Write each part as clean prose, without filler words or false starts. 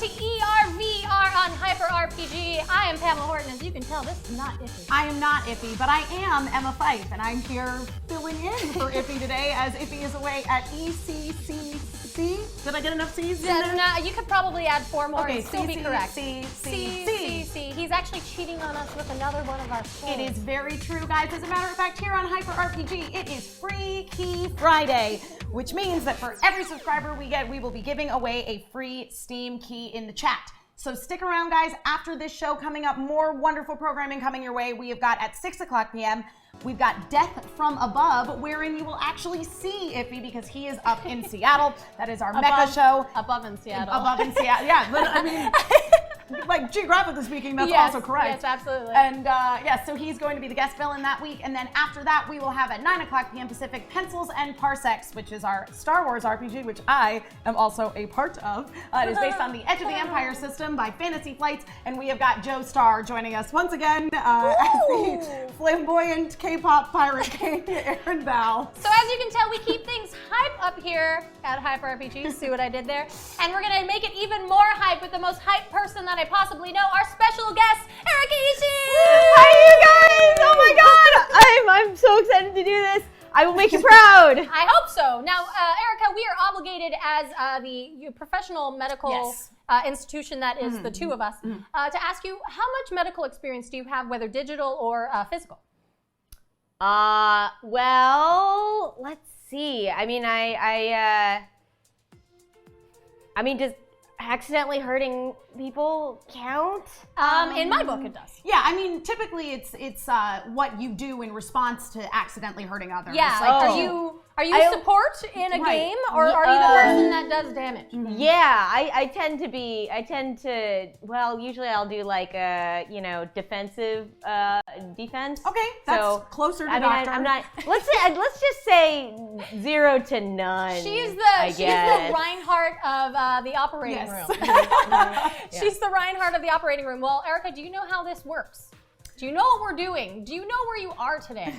to ERVR on Hyper RPG. I am Pamela Horton. As you can tell, this is not Iffy. I am not Iffy, but I am Emma Fife, and I'm here filling in for Iffy today as Iffy is away at ECCC. Did I get enough C's in there? No, you could probably add 4 more and still be correct. C. He's actually cheating on us with another one of our shows. It is very true, guys. As a matter of fact, here on Hyper RPG, it is Free Key Friday, which means that for every subscriber we get, we will be giving away a free Steam key in the chat. So stick around, guys. After this show coming up, more wonderful programming coming your way. We have got at 6 o'clock p.m., we've got Death from Above, wherein you will actually see Iffy because he is up in Seattle. That is our Mecha show. Above in Seattle. Above in Seattle, yeah. But I mean, like geographically speaking, that's also correct. Yes, absolutely. And so he's going to be the guest villain that week. And then after that, we will have at 9 o'clock p.m. Pacific, Pencils and Parsecs, which is our Star Wars RPG, which I am also a part of. It is based on the Edge of the Empire system by Fantasy Flights. And we have got Joe Starr joining us once again as the flamboyant K-pop pirate king, Aaron Val. So as you can tell, we keep things hype up here at Hyper RPG. See what I did there? And we're going to make it even more hype with the most hype person that I possibly know, our special guest, Erika Ishii! Hi, you guys! Oh my God! I'm so excited to do this. I will make you proud. I hope so. Now, Erika, we are obligated as the professional medical institution that is the two of us to ask you, how much medical experience do you have, whether digital or physical? Well, let's see. I mean, does accidentally hurting people count? In my book, it does. Yeah, I mean, typically it's what you do in response to accidentally hurting others. Yeah, like, are you support in a game, or are you the person that does damage? Yeah, I tend to, well, usually I'll do like defensive defense. Okay, that's so, closer to I mean, doctor. I'm not, let's just say 0 to none. She's the Reinhardt of the operating room. She's the Reinhardt of the operating room. Well, Erika, do you know how this works? Do you know what we're doing? Do you know where you are today?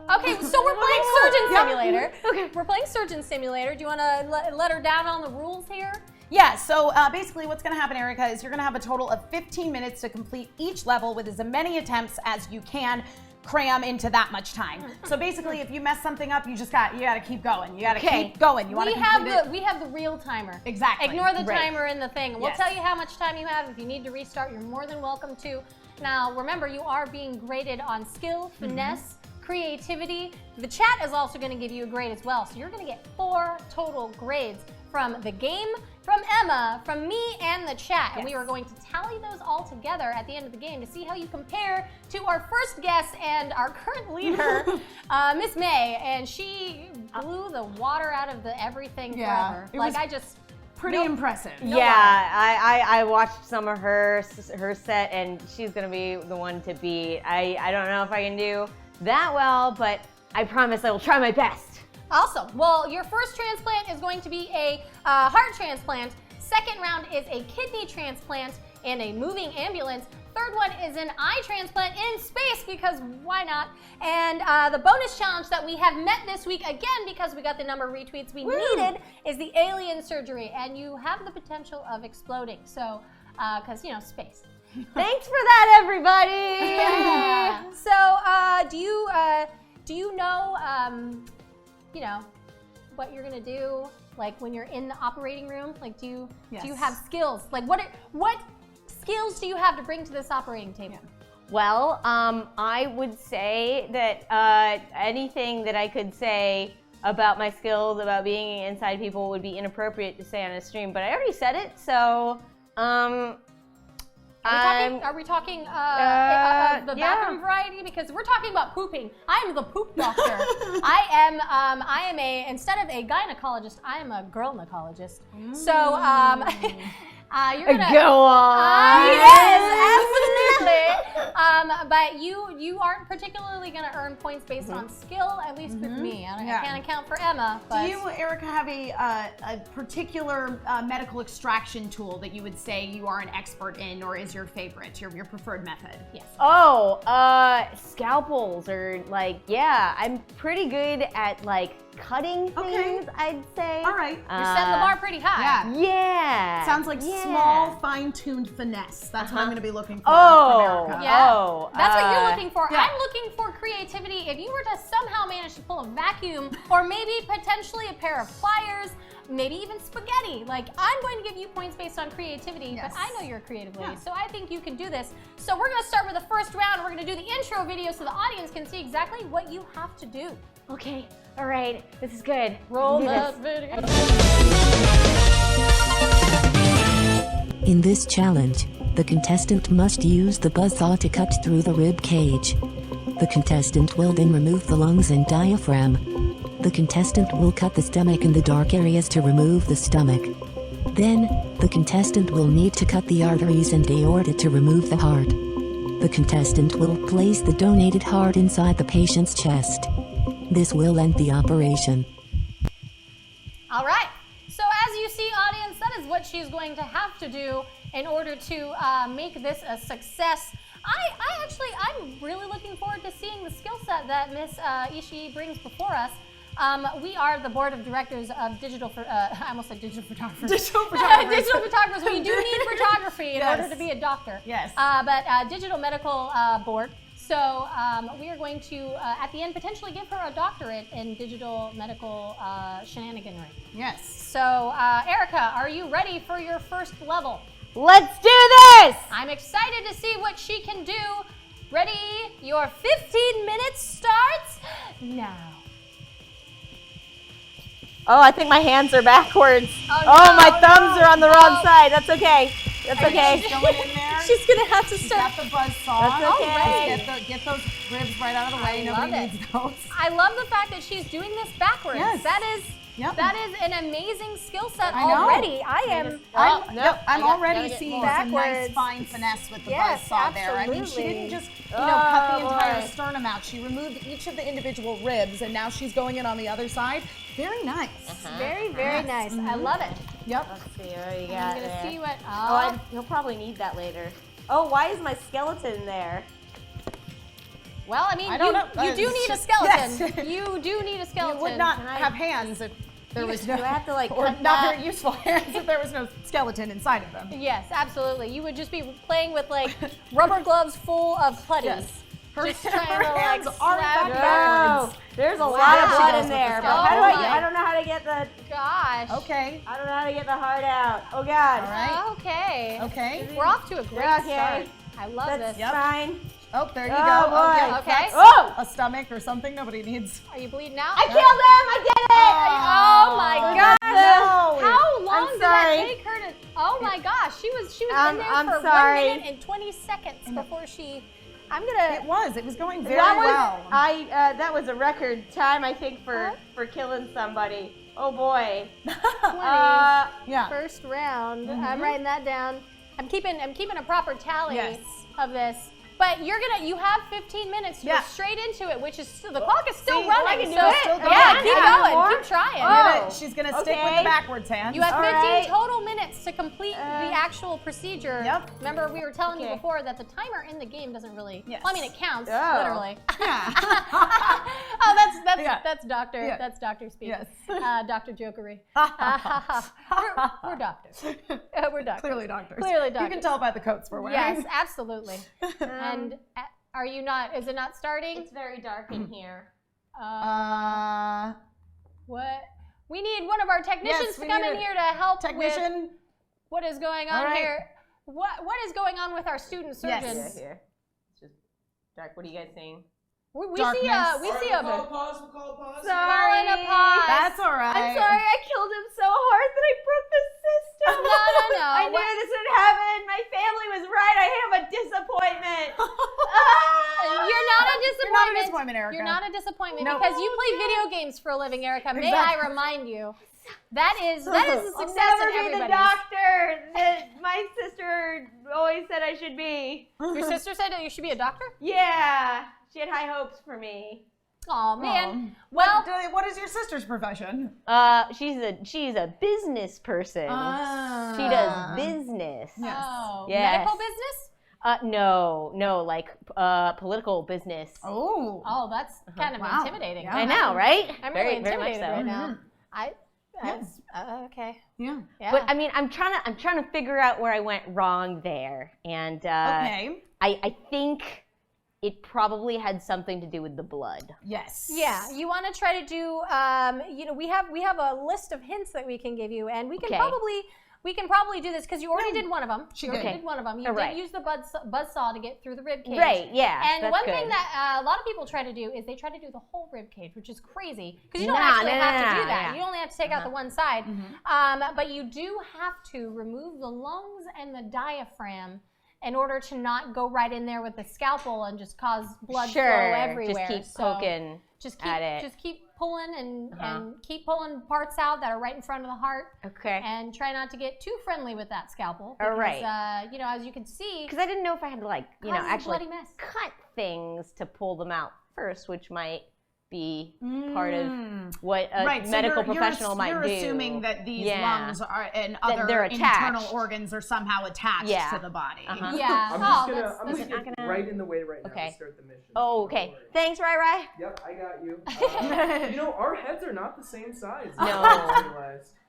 Okay, so we're playing Surgeon Simulator. Okay, we're playing Surgeon Simulator. Do you want to let her down on the rules here? Yeah, so basically what's going to happen, Erika, is you're going to have a total of 15 minutes to complete each level with as many attempts as you can cram into that much time. So basically, if you mess something up, you got to keep going. You got to keep going. You want to complete it. We have the real timer. Exactly. Ignore the timer in the thing. We'll tell you how much time you have. If you need to restart, you're more than welcome to. Now, remember, you are being graded on skill, finesse, creativity. The chat is also going to give you a grade as well. So you're going to get 4 total grades from the game, from Emma, from me, and the chat. And we are going to tally those all together at the end of the game to see how you compare to our first guest and our current leader, Miss May. And she blew the water out of the everything forever. Like, I just... Pretty impressive. I watched some of her set, and she's gonna be the one to beat. I don't know if I can do that well, but I promise I will try my best. Awesome. Well, your first transplant is going to be a heart transplant. Second round is a kidney transplant and a moving ambulance. Third one is an eye transplant in space, because why not? And the bonus challenge that we have met this week, again, because we got the number of retweets we needed, is the alien surgery. And you have the potential of exploding. So, because, space. Thanks for that, everybody. Yeah. So, do you know, what you're gonna do, like when you're in the operating room? Like, do you have skills? Like, what skills do you have to bring to this operating table? Well, I would say that anything that I could say about my skills, about being inside people, would be inappropriate to say on a stream, but I already said it, so are we talking the bathroom variety? Because we're talking about pooping. I am the poop doctor. I am instead of a gynecologist, I am a girl-necologist. So you're gonna go on. Yes, absolutely. But you aren't particularly gonna earn points based on skill, at least with me. I can't account for Emma. But do you, Erika, have a particular medical extraction tool that you would say you are an expert in, or is your favorite, your preferred method? Yes. Oh, scalpels, or I'm pretty good at cutting things, I'd say. All right. You're setting the bar pretty high. Yeah. Yeah. Sounds like small, fine-tuned finesse. That's what I'm going to be looking for Oh. from Erika. Yeah. That's what you're looking for. yeah. I'm looking for creativity. If you were to somehow manage to pull a vacuum or maybe potentially a pair of pliers, maybe even spaghetti. Like, I'm going to give you points based on creativity, but I know you're a creative lady, so I think you can do this. So we're going to start with the first round. We're going to do the intro video so the audience can see exactly what you have to do. Okay. All right. This is good. Roll the video. In this challenge, the contestant must use the buzzsaw to cut through the rib cage. The contestant will then remove the lungs and diaphragm. The contestant will cut the stomach and the dark areas to remove the stomach. Then, the contestant will need to cut the arteries and aorta to remove the heart. The contestant will place the donated heart inside the patient's chest. This will end the operation. All right. So as you see, audience, that is what she's going to have to do in order to make this a success. I'm really looking forward to seeing the skill set that Miss Ishii brings before us. We are the board of directors of digital, I almost said digital photographers. Digital photographers. Digital photographers. We do need photography in order to be a doctor. Yes. But digital medical board. So we are going to, at the end, potentially give her a doctorate in digital medical shenaniganry. Yes. So Erika, are you ready for your first level? Let's do this! I'm excited to see what she can do. Ready? Your 15 minutes starts now. Oh, I think my hands are backwards. Oh, my thumbs are on the wrong side. That's okay. That's okay. She's going in there. She's gonna have to She's start. got the buzz saw. That's okay. Get those ribs right out of the way. love Nobody it. needs those. I love the fact that she's doing this backwards. Yes. That is an amazing skill set I know. already. I'm I'm already gotta seeing get some nice backwards. fine finesse with the Yes, buzz saw there. I mean, she absolutely. didn't just cut the entire boy. sternum out. She removed each of the individual ribs, and now she's going in on the other side. Very nice. very, very nice. I love it. Yep. Let's see what you I'm got gonna there. see what. You'll probably need that later. Oh, why is my skeleton there? Well, I mean, I don't know. you do It's need a just- skeleton. yes. You do need a skeleton. You would not Can I- have hands if there was no. Do I have to like or cut not that? very useful hands if there was no skeleton inside of them. Yes, absolutely. You would just be playing with like rubber gloves full of putties. Yes. Her, Just her trying to, like, hands are slap back it. backwards. There's a Wow. lot of She blood does in with there. the But how do skeleton. I don't know how to get the Gosh. Okay. I don't know how to get the heart out. Oh God. All right. Okay. Okay. We're off to a great Okay. start. I love That's this. fine. Oh, there you Oh, go. boy. Okay. Okay. That's Oh! a stomach or something nobody needs. Are you bleeding out? I killed him! I did it! Oh my gosh. No. How long I'm did that sorry. take her to? Oh my gosh, she was I'm in there for sorry. 1 minute and 20 seconds before she. I'm gonna. It was going very That was well. that was a record time I think for killing somebody. Oh boy. 20 Yeah. first round. I'm writing that down. I'm keeping a proper tally Yes. of this. But you have 15 minutes to Yeah. go straight into it, which is the clock is still See, running. I can do so it. Still going. yeah, keep Yeah. going, More? keep trying. Oh. She's gonna stick with okay. the backwards hands. You have All 15 right. total minutes to complete the actual procedure. Yep. Remember, we were telling you Okay. before that the timer in the game doesn't really. Yes. Well, I mean, it counts Oh. literally. Yeah. Oh, Yeah. that's doctor. Yeah. That's doctor speak. Yes. Dr. Jokery. we're doctors. We're doctors. Clearly doctors. Clearly You doctors. can tell by the coats we're wearing. Yes, absolutely. And are you not? Is it not starting? It's very dark in here. What? We need one of our technicians Yes, to we come need in a here to help with Technician. what is going All on right. here. What is going on with our student Yes. surgeons? Yeah, here. It's just dark. What are you guys seeing? We see Darkness. we see a We'll call pause. calling a pause. That's all right. I'm sorry, I killed him so hard that I broke the system. No. I knew this would happen. My family was right. I am a disappointment. You're not a disappointment. You're not a disappointment, Erika. You're not a disappointment Nope. because you play video games for a living, Erika. May Exactly. I remind you? That is a I'll success never in be the everybody's. doctor that my sister always said I should be. Your sister said that you should be a doctor? Yeah, she had high hopes for me. Oh man. Well, What is your sister's profession? She's a business person. She does business. Yes. oh, Yes. medical business? No, like political business. Oh, that's kind of intimidating. Yeah. I know, right? I'm very, really very much intimidated so. right now. That's okay. Yeah. But I mean, I'm trying to figure out where I went wrong there, and Okay. I think it probably had something to do with the blood. Yes. Yeah, you want to try to do. We have a list of hints that we can give you, and we can probably do this because you already did one of them. You already did one of them. You did use the buzzsaw to get through the rib cage. Right. Yeah. And that's one good. thing that a lot of people try to do is they try to do the whole rib cage, which is crazy because you don't actually have to do that. Yeah. You only have to take out the one side. But you do have to remove the lungs and the diaphragm in order to not go right in there with the scalpel and just cause blood flow everywhere. Just keep poking at it. Just keep pulling and keep pulling parts out that are right in front of the heart. Okay. And try not to get too friendly with that scalpel. Because, All right. As you can see, Because I didn't know if I had to actually bloody mess. cut things to pull them out first, which might be part of what a medical professional might do. You're assuming that these lungs are and other they're internal organs are somehow attached to the body. Yeah. I'm just gonna get right in the way right now to start the mission. Oh, okay. Thanks, Rai. Yep, I got you. Our heads are not the same size. No.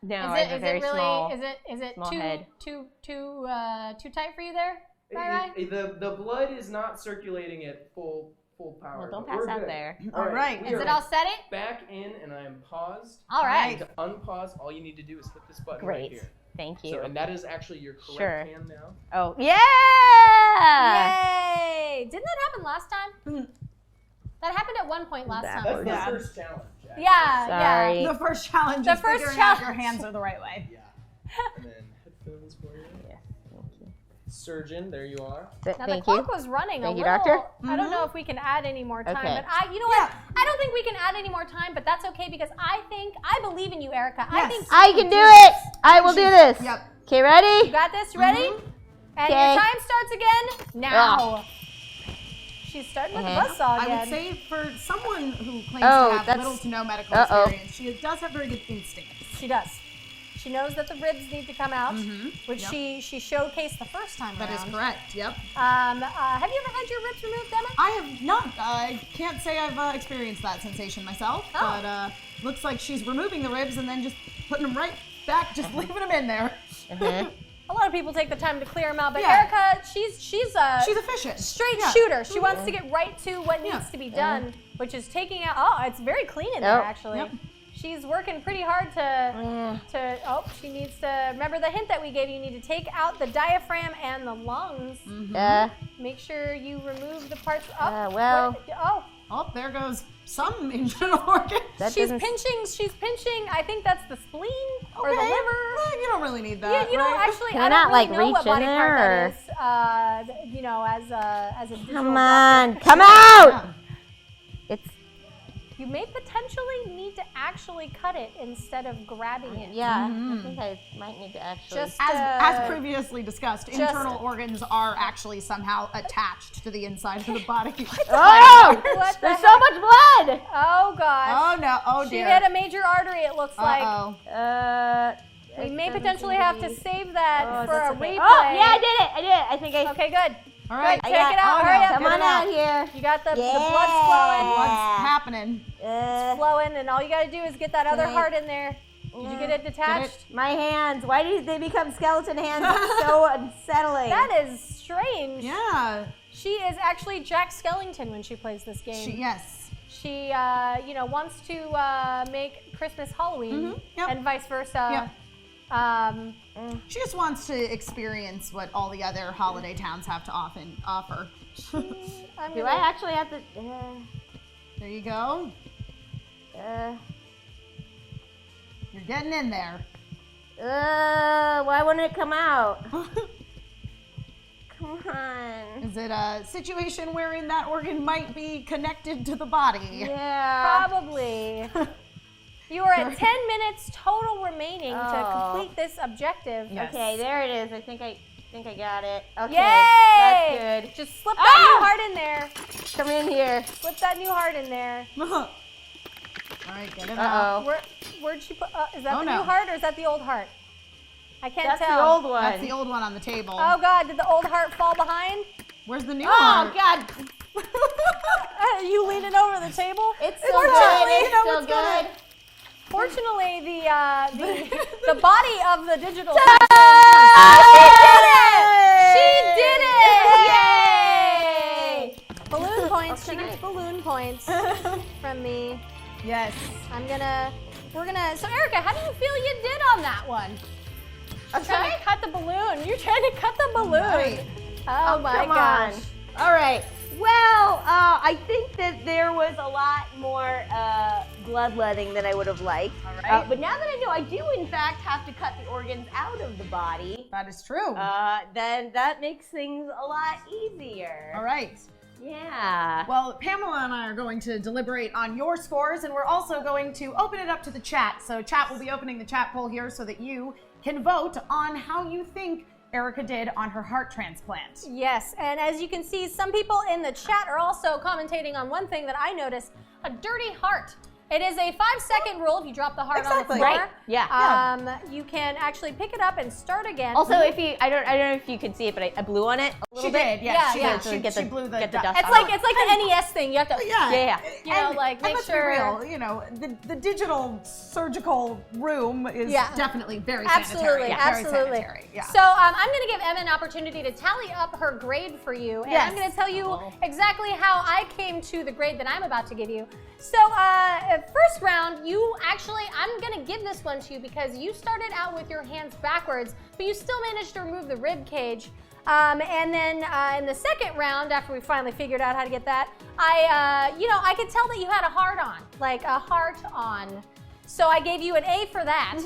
No, I have a very small. Is it small too head. too tight for you there, Rai? The blood is not circulating at full power. Well, don't but pass we're out good. there. All right. Is it all set it? Back in, and I am paused. All right. To unpause, all you need to do is hit this button right here. Thank you. So, and that is actually your correct hand now. Oh, yeah! Yay! Didn't that happen last time? That happened at one point last time. That's the first challenge. Actually. Yeah, Sorry. The first challenge is figuring out your hands are the right way. Yeah. And then headphones for you. Yeah, thank you. Surgeon, there you are. Now the clock was running Thank a you, little. doctor. I don't know if we can add any more time, Okay. but you know what? I don't think we can add any more time, but that's okay because I believe in you, Erika. I think I can do it. I will do this. Yep. Okay, ready? you got this. Ready? And your time starts again now. She's starting with the buzzsaw again. I would say for someone who claims to have little to no medical experience, she does have very good instincts. She does. She knows that the ribs need to come out, which she showcased the first time around. That is correct. Yep. Have you ever had your ribs removed, Emma? I have not. I can't say I've experienced that sensation myself, but looks like she's removing the ribs and then just putting them right back, just leaving them in there. A lot of people take the time to clear them out, but Erika, she's efficient. Straight shooter. She wants to get right to what needs to be done, which is taking out. Oh, it's very clean in there actually. Yep. She's working pretty hard she needs to remember the hint that we gave you. You need to take out the diaphragm and the lungs. Make sure you remove the parts up. Oh, there goes some internal organ. She's pinching. I think that's the spleen or the liver. You don't really need that. Yeah, you don't actually. Can I I don't not, really like, know what reach in body part there, that is. As a visual Come on, doctor. come out! It's You may potentially need to actually cut it instead of grabbing it. I think I might need to actually. As previously discussed, internal organs are actually somehow attached to the inside of the body. Oh! What There's so much blood! Oh gosh. Oh no! Oh She dear. hit a major artery. It looks like. We may That potentially doesn't have to seem to save that for a replay. Oh, yeah, I did it. I think I. Okay, good. All right. Good, take it out. Hurry up. Come on out here. You got the blood's flowing. What's happening? It's flowing, and all you got to do is get that other heart in there. Did you get it detached? My hands. Why do they become skeleton hands? It's so unsettling. That is strange. Yeah. She is actually Jack Skellington when she plays this game. Yes. She, wants to make Christmas Halloween and vice versa. She just wants to experience what all the other holiday towns have to offer. Do I actually have to? There you go. You're getting in there. Why wouldn't it come out? Come on. Is it a situation wherein that organ might be connected to the body? Yeah. Probably. You are at 10 minutes total remaining to complete this objective. Yes. Okay, there it is. I think I got it. Okay. Yay! That's good. Just slip that new heart in there. Come in here. Slip that new heart in there. All right, get it out. Where'd she put? Is that the new heart or is that the old heart? I can't That's tell. the old one. That's the old one on the table. Oh God, did the old heart fall behind? Where's the new Oh, one? God. Are you leaning over the table? It's still Fortunately, good. you know It's what's still gonna- good. Fortunately, the body of the digital. She did it! Yay! Balloon points. She gets balloon points from me. Yes. We're gonna. So Erika, how do you feel you did on that one? I'm trying to cut the balloon. You're trying to cut the balloon. Right. Oh my come gosh. on. All right. Well, I think that there was a lot more bloodletting than I would have liked. All right. But now that I know I do, in fact, have to cut the organs out of the body, That is true. then that makes things a lot easier. All right. Yeah. Well, Pamela and I are going to deliberate on your scores, and we're also going to open it up to the chat. So chat will be opening the chat poll here so that you can vote on how you think Erika did on her heart transplant. Yes, and as you can see, some people in the chat are also commentating on one thing that I noticed: a dirty heart. It is a 5-second rule. If you drop the heart on the Exactly. floor, Right. Yeah. you can actually pick it up and start again. Also, if you, I don't know if you could see it, but I blew on it a little She bit. did, yes. Yeah, She yeah. did. She blew the get the dust. dust it's off. like the NES thing. You have to. Yeah. You know, And- like, and make let's sure- be real, you know, the digital surgical room is Yeah. definitely very Absolutely, sanitary. Very absolutely. sanitary. Yeah. So I'm going to give Emma an opportunity to tally up her grade for you, and I'm Yes. going to tell you exactly how I came to the grade that I'm about to give you. So first round, I'm going to give this one to you because you started out with your hands backwards, but you still managed to remove the rib cage. And then in the second round, after we finally figured out how to get that, I could tell that you had a heart on, like a heart on. So I gave you an A for that.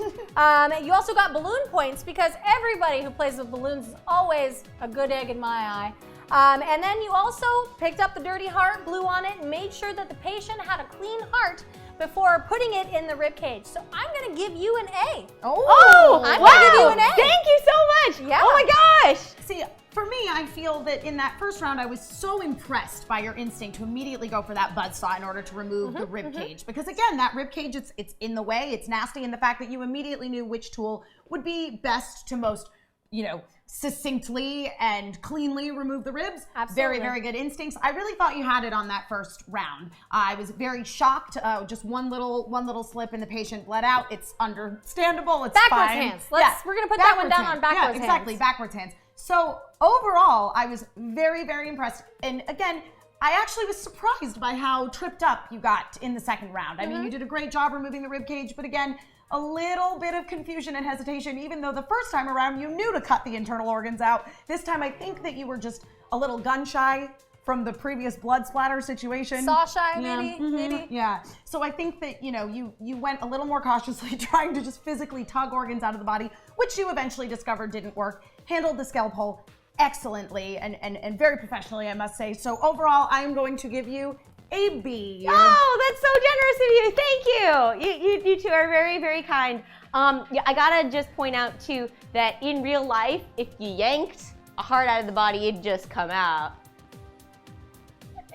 You also got balloon points because everybody who plays with balloons is always a good egg in my eye. And then you also picked up the dirty heart, blew on it, and made sure that the patient had a clean heart before putting it in the rib cage. So I'm going to give you an A. Oh, I'm wow. gonna give you an A. Thank you so much. Yeah. Oh my gosh. See, for me, I feel that in that first round, I was so impressed by your instinct to immediately go for that buzzsaw in order to remove the rib cage. Because again, that rib cage, it's in the way, it's nasty, and the fact that you immediately knew which tool would be best to most, succinctly and cleanly remove the ribs. Absolutely. Very, very good instincts. I really thought you had it on that first round. I was very shocked. Just one little slip and the patient bled out. It's understandable. It's Backwards fine. hands. We're gonna put that one down on backwards Yeah, exactly. hands. Backwards hands. So overall, I was very, very impressed. And again, I actually was surprised by how tripped up you got in the second round. I mean, you did a great job removing the rib cage, but again, a little bit of confusion and hesitation, even though the first time around you knew to cut the internal organs out. This time, I think that you were just a little gun shy from the previous blood splatter situation. Saw shy, Yeah, maybe? Yeah. So I think that, you went a little more cautiously trying to just physically tug organs out of the body, which you eventually discovered didn't work. Handled the scalpel excellently and very professionally, I must say. So overall, I am going to give you a B. Oh, that's so generous of you. Thank you. You two are very, very kind. I gotta just point out too that in real life, if you yanked a heart out of the body, it'd just come out. So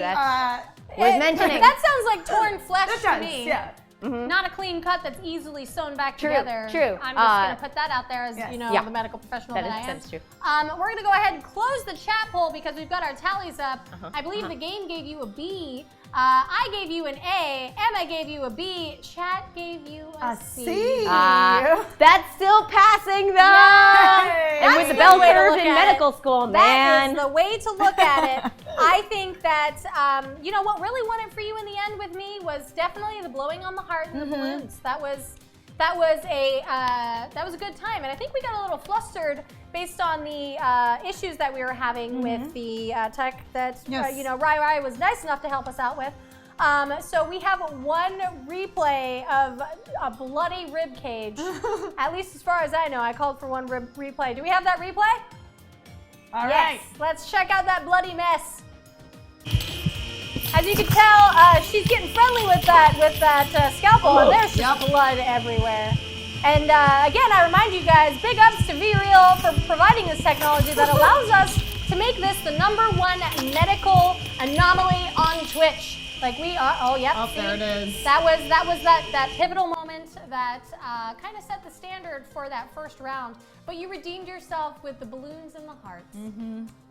that's worth mentioning. That sounds like torn flesh That to does, me. yeah. Not a clean cut that's easily sewn back True, together. true. I'm just going to put that out there as, yes. Yeah. the medical professional that I am. That's true. We're going to go ahead and close the chat poll because we've got our tallies up. I believe the game gave you a B. I gave you an A. Emma gave you a B. Chat gave you a C. That's still passing though. Yay! And That's with the the bell way to curve look in at medical it. school, That man. is the way to look at it. I think that, what really won it for you in the end with me was definitely the blowing on the heart and the balloons. That was a good time, and I think we got a little flustered based on the issues that we were having with the tech that Rai was nice enough to help us out with. So we have one replay of a bloody rib cage. At least as far as I know, I called for one replay. Do we have that replay? All Yes. right. Let's check out that bloody mess. As you can tell, she's getting friendly with that scalpel, and there's just blood everywhere. And again, I remind you guys, big ups to V-Real for providing this technology that allows us to make this the #1 medical anomaly on Twitch. Like we are. Oh, yep. Oh, see? there it is. That was that pivotal moment that kind of set the standard for that first round. But you redeemed yourself with the balloons and the hearts.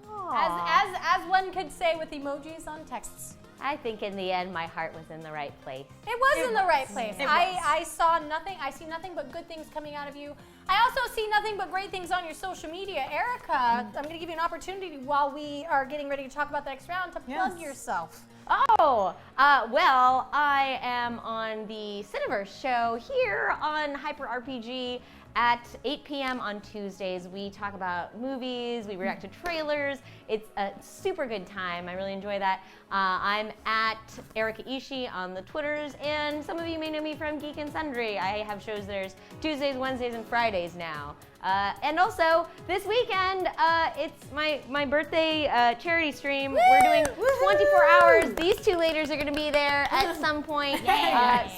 As one could say with emojis on texts. I think in the end, my heart was in the right place. It was in the right place. It I saw nothing. I see nothing but good things coming out of you. I also see nothing but great things on your social media. Erika, I'm going to give you an opportunity while we are getting ready to talk about the next round to plug yourself. Oh, well, I am on the Cineverse show here on Hyper RPG at 8 p.m. on Tuesdays. We talk about movies, we react to trailers. It's a super good time. I really enjoy that. I'm at Erika Ishii on the Twitters, and some of you may know me from Geek and Sundry. I have shows there's Tuesdays, Wednesdays, and Fridays now. And also, this weekend, it's my birthday charity stream. We're doing 24 hours. These two ladies are going to be there at some point,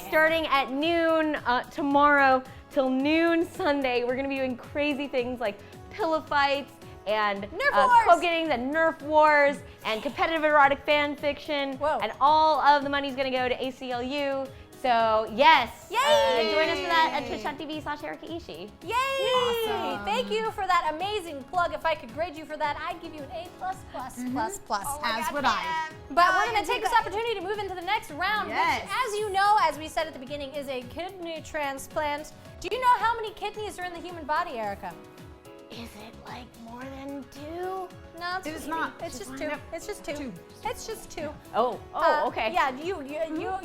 starting at noon tomorrow till noon Sunday. We're going to be doing crazy things like pillow fights and co-getting the Nerf Wars and competitive erotic fan fiction. And all of the money's going to go to ACLU. So, yes, join us for that at twitch.tv/Erika Ishii. Yay! Awesome. Thank you for that amazing plug. If I could grade you for that, I'd give you an A+++++. As would I. But we're going to take this opportunity to move into the next round, which, as you know, as we said at the beginning, is a kidney transplant. Do you know how many kidneys are in the human body, Erika? Is it like more than 2? No, It is not. It's just 2. It's just 2. It's just 2. Oh, okay. Yeah, you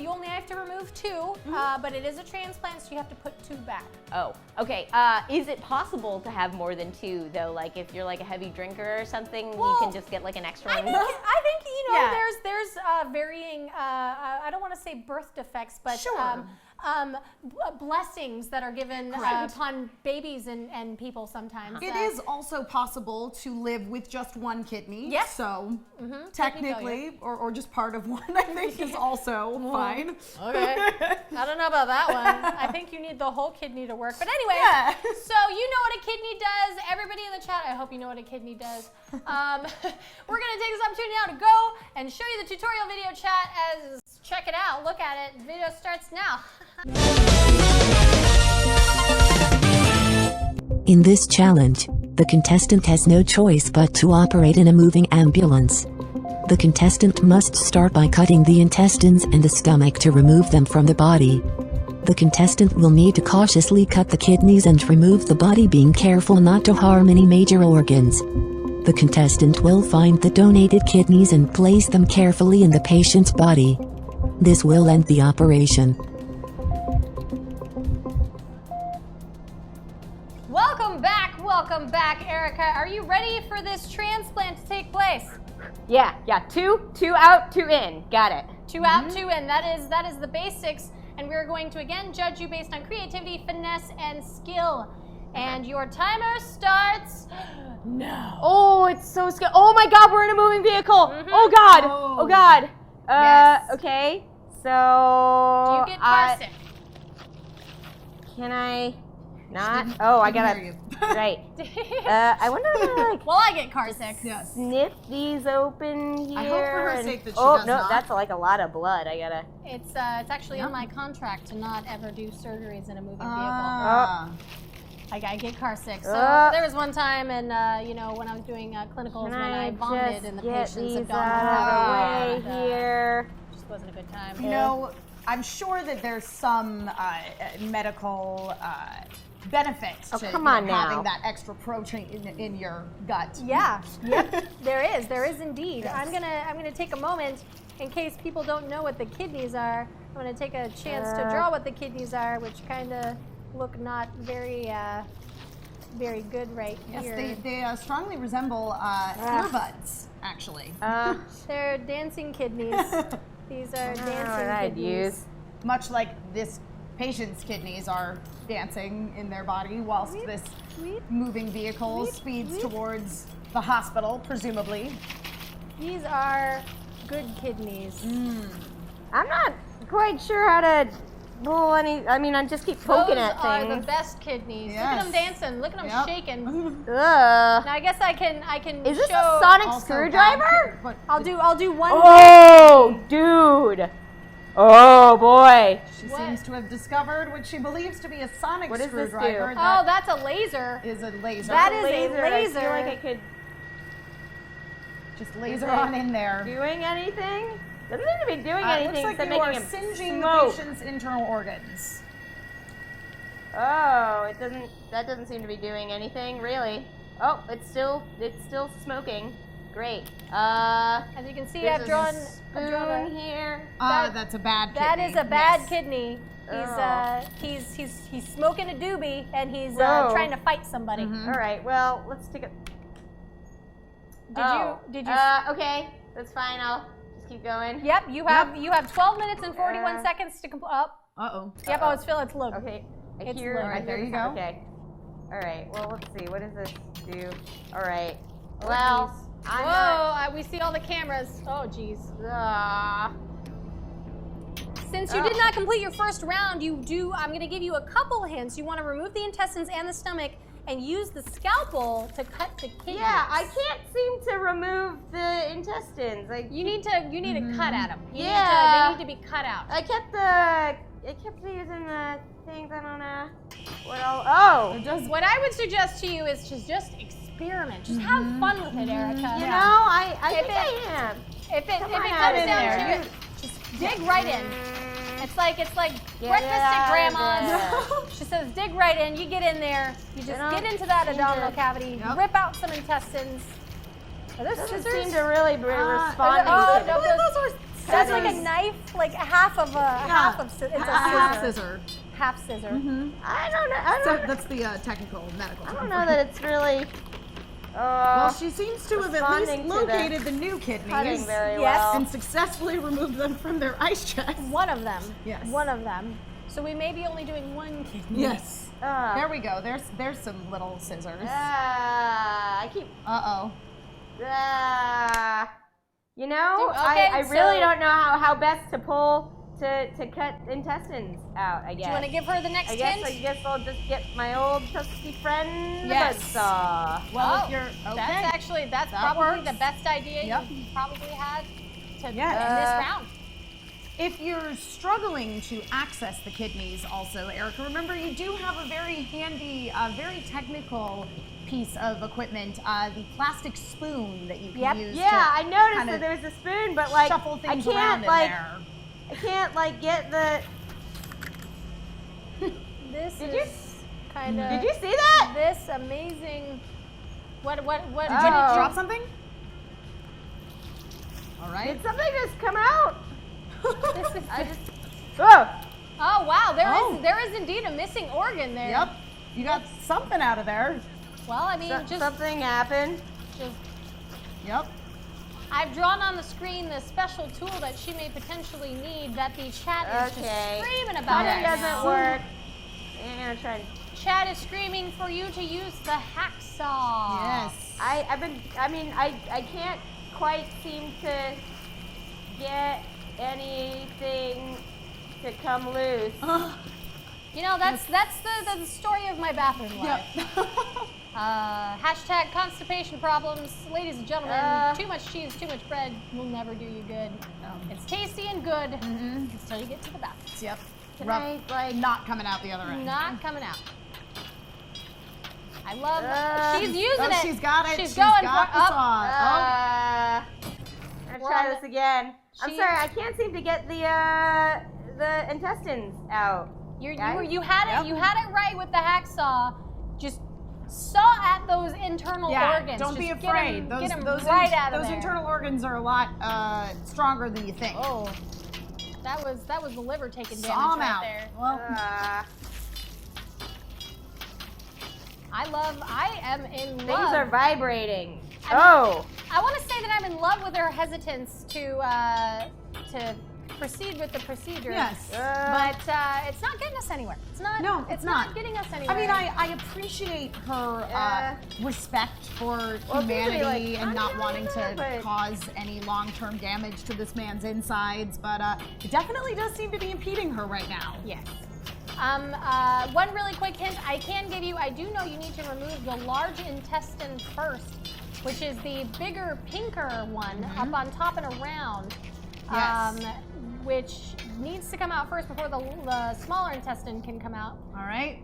only have to remove 2, but it is a transplant, so you have to put 2 back. Oh, okay. Is it possible to have more than 2 though? Like if you're like a heavy drinker or something, you can just get like an extra one. I think you know there's varying. I don't want to say birth defects, but blessings that are given upon babies and people sometimes. It is also possible to live with just one kidney. Yes. So technically, or just part of one, I think is also fine. Okay. I don't know about that one. I think you need the whole kidney to work. But anyway, so you know what a kidney does. Everybody in the chat, I hope you know what a kidney does. We're going to take this opportunity now to go and show you the tutorial video chat. Check it out. Look at it. The video starts now. In this challenge, the contestant has no choice but to operate in a moving ambulance. The contestant must start by cutting the intestines and the stomach to remove them from the body. The contestant will need to cautiously cut the kidneys and remove the body, being careful not to harm any major organs. The contestant will find the donated kidneys and place them carefully in the patient's body. This will end the operation. Welcome back, Erika. Are you ready for this transplant to take place? Yeah. 2 out, 2 in. Got it. 2 out, 2 in. That is the basics, and we're going to again judge you based on creativity, finesse, and skill. And your timer starts now. Oh, it's so scary. Oh my God, we're in a moving vehicle. Oh God. Oh God. Yes. Okay. So. Do you get car sick? Can I not? Oh, I gotta. Right. I wonder if I like. Well, I get car sick. Yes. Sniff these open here. I hope for her sake that she oh does no, not. that's like a lot of blood. I gotta. It's actually in my contract to not ever do surgeries in a moving vehicle. I get car sick. So there was one time, and when I was doing clinicals, when I vomited in the patient's abdominal here. Just wasn't a good time. You know, I'm sure that there's some medical benefits to having that extra protein in your gut. Yeah. Yep. There is indeed. Yes. I'm gonna take a moment in case people don't know what the kidneys are. I'm gonna take a chance to draw what the kidneys are, which kind of look not very good right here. Yes, they strongly resemble earbuds, actually. They're dancing kidneys. These are dancing kidneys. Much like this patient's kidneys are dancing in their body whilst this moving vehicle speeds towards the hospital, presumably. These are good kidneys. I'm not quite sure how to pull any. I mean, I just keep poking at things. Those are the best kidneys. Yes. Look at them dancing. Look at them shaking. Ugh. Now I guess I can. Is this show a sonic screwdriver? I'll do one. Oh, dude. good. Oh boy. She seems to have discovered what she believes to be a sonic What does this screwdriver. do? Oh, that's a laser. Is a laser. That is a I laser. feel like I could just laser on in there. doing anything. Doesn't seem to be doing It anything looks like except you are making him singeing smoke. the patient's internal organs. Oh, it doesn't. That doesn't seem to be doing anything really. Oh, it's still smoking. Great. As you can see, I've drawn spoon here. That's a bad kidney. That is a bad Yes. kidney. He's smoking a doobie and he's Whoa. trying to fight somebody. All right. Well, let's take a. Did you? Okay, that's fine. I'll just keep going. Yep. You have 12 minutes and 41 seconds to complete. Oh. Uh-oh. Yep. Oh, it's loading. Okay. It's Here. loading. All right, there you go. Okay. All right. Well, let's see. What does this do? All right. Well, I'm not. We see all the cameras. Oh, geez. Ah. Since you did not complete your first round, I'm going to give you a couple hints. You want to remove the intestines and the stomach and use the scalpel to cut the kidneys. Yeah, I can't seem to remove the intestines. You need to cut at them. Yeah. They need to be cut out. I kept using the things. I don't know what all. Oh. What I would suggest to you is to just experiment. Just have fun with it, Erica. You know, I think I am. If it on, comes in down there. to it, just dig right in. It's like Get breakfast it at out grandma's. She says, dig right in. You get in there. You just get into that abdominal cavity. Yep. Rip out some intestines. Are those Doesn't scissors? seem to really be responding Oh, to no, it. those are. That's like a knife, like half of it's a Half scissor. scissor. Half scissor. I don't know. That's the technical medical I term. don't know that it's really. Well, she seems to have at least responding to the located the new cutting kidneys very Yes. well. and successfully removed them from their ice chest. One of them. Yes. One of them. So we may be only doing one kidney. Yes. Ah. There we go. There's some little scissors. I keep. Uh-oh. You know, Dude, okay, I really so- don't know how best to pull to cut intestines out. I guess. Do you want to give her the next I hint? guess I'll just get my old trusty friend, Yes. the buzzsaw. Well, Oh, if you're okay. That's That probably works. the best idea Yep. you probably had to end Yeah. this round. If you're struggling to access the kidneys also, Erica, remember you do have a very handy, very technical piece of equipment, the plastic spoon that you can Yep. use Yeah, I noticed kind that of there's a spoon, but like shuffle I things can't around like in there. I can't like get the. This Did you- is kind of. Did you see that? This amazing. What? Did you Oh. drop something? All right. Did something just come out? This is. I just. Oh. Oh wow! Oh. There is indeed a missing organ there. Yep. You got something out of there. Well, I mean, just Something happened. Yep. I've drawn on the screen the special tool that she may potentially need that the chat is Okay. just screaming about Something right doesn't now. work. I'm gonna try. Chat is screaming for you to use the hacksaw. Yes. I can't quite seem to get anything to come loose. You know, that's the story of my bathroom life. Yep. Hashtag constipation problems. Ladies and gentlemen, too much cheese, too much bread will never do you good. It's tasty and good until you get to the bathroom. Yep. Can Rough. I, like- Not coming out the other end. Not coming out. I love she's using Oh, it. she's got it. She's She's going got for the up. saw. Let's We're try on this again. I'm she- sorry, I can't seem to get the intestines out. You Guys? had it right with the hacksaw. Just saw at those internal Yeah, organs. don't be Just get afraid. 'em- Those get 'em those right out of those there. internal organs are a lot stronger than you think. Oh, that was the liver taking Saw damage 'em right out. there. Well, I am in things love. are vibrating. I want to say that I'm in love with her hesitance to proceed with the procedure. Yes. But it's not getting us anywhere. It's not. No, it's it's not not. getting us anywhere. I mean, I appreciate her respect for Well, it seems to be, humanity like, and not I'm wanting not, to but- cause any long-term damage to this man's insides, but it definitely does seem to be impeding her right now. Yes. One really quick hint I can give you, I do know you need to remove the large intestine first, which is the bigger, pinker one up on top and around. Yes. which needs to come out first before the smaller intestine can come out. All right.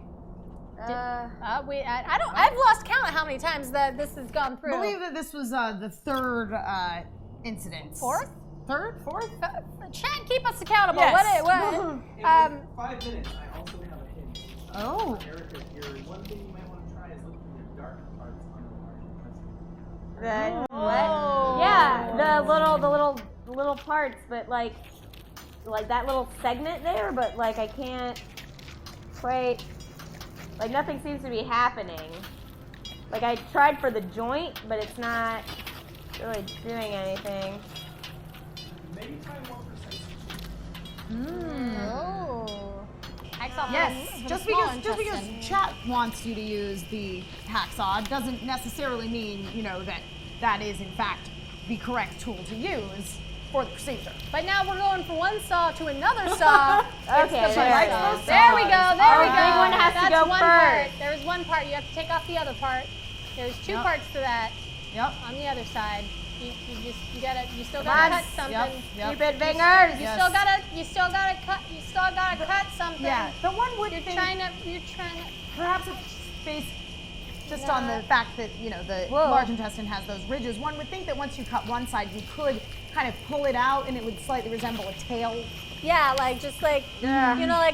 I've lost count of how many times that this has gone through. I believe that this was the third incident. Fourth? Third? Fourth? Chat, keep us accountable. Yes. What? In 5 minutes, I also have a hint. Oh. Erika, here, one thing you might want to try is look for the dark parts on the large intestine. The what? Yeah, the little parts, but like that little segment there, but like I can't quite, like nothing seems to be happening. Like I tried for the joint, but it's not really doing anything. Maybe try more precise. Oh. Hacksaw Yes, for the just small because intestine. chat wants you to use the hacksaw doesn't necessarily mean, that is in fact the correct tool to use for the procedure. But now we're going from one saw to another saw. Okay, It's the there big it saw. is. There we go. There we The go. big one has to That's go one first. part. There's one part. You have to take off the other part. There's two Yep. parts to that Yep. on the other side. You still Come gotta on. cut something. Yep. Stupid fingers. You still gotta cut something. Yeah, the one would You're think trying to. perhaps it's based just on the fact that, the Whoa. large intestine has those ridges. One would think that once you cut one side, you could kind of pull it out and it would slightly resemble a tail. Yeah, like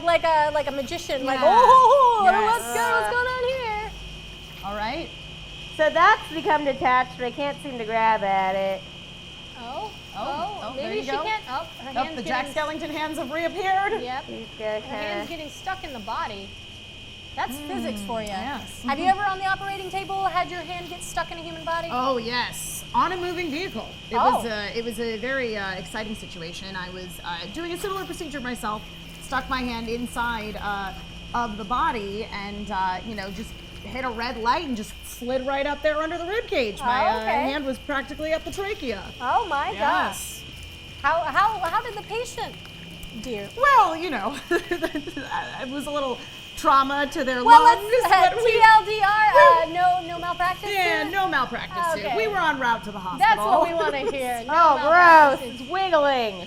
like a magician. Like, Yeah. oh, Yes. what's going on here? All right. So that's become detached, but I can't seem to grab at it. Oh, there maybe you she go. can't. Oh, her Oh, hands the Jack getting. Skellington hands have reappeared. Yep. He's Her hands getting stuck in the body. That's physics for you. yes. Have you ever on the operating table had your hand get stuck in a human body? Oh yes, on a moving vehicle. It was a very exciting situation. I was doing a similar procedure myself. Stuck my hand inside of the body, and just hit a red light and just slid right up there under the rib cage. My okay. hand was practically up the trachea. Oh my Yes. gosh. How did the patient do? Well, it was a little trauma to their Well, lungs. let's but we- TLDR. No malpractice. Yeah, here? no malpractice. Okay. Here. We were en route to the hospital. That's what we want to hear. No Oh, gross! malpractice. It's wiggling.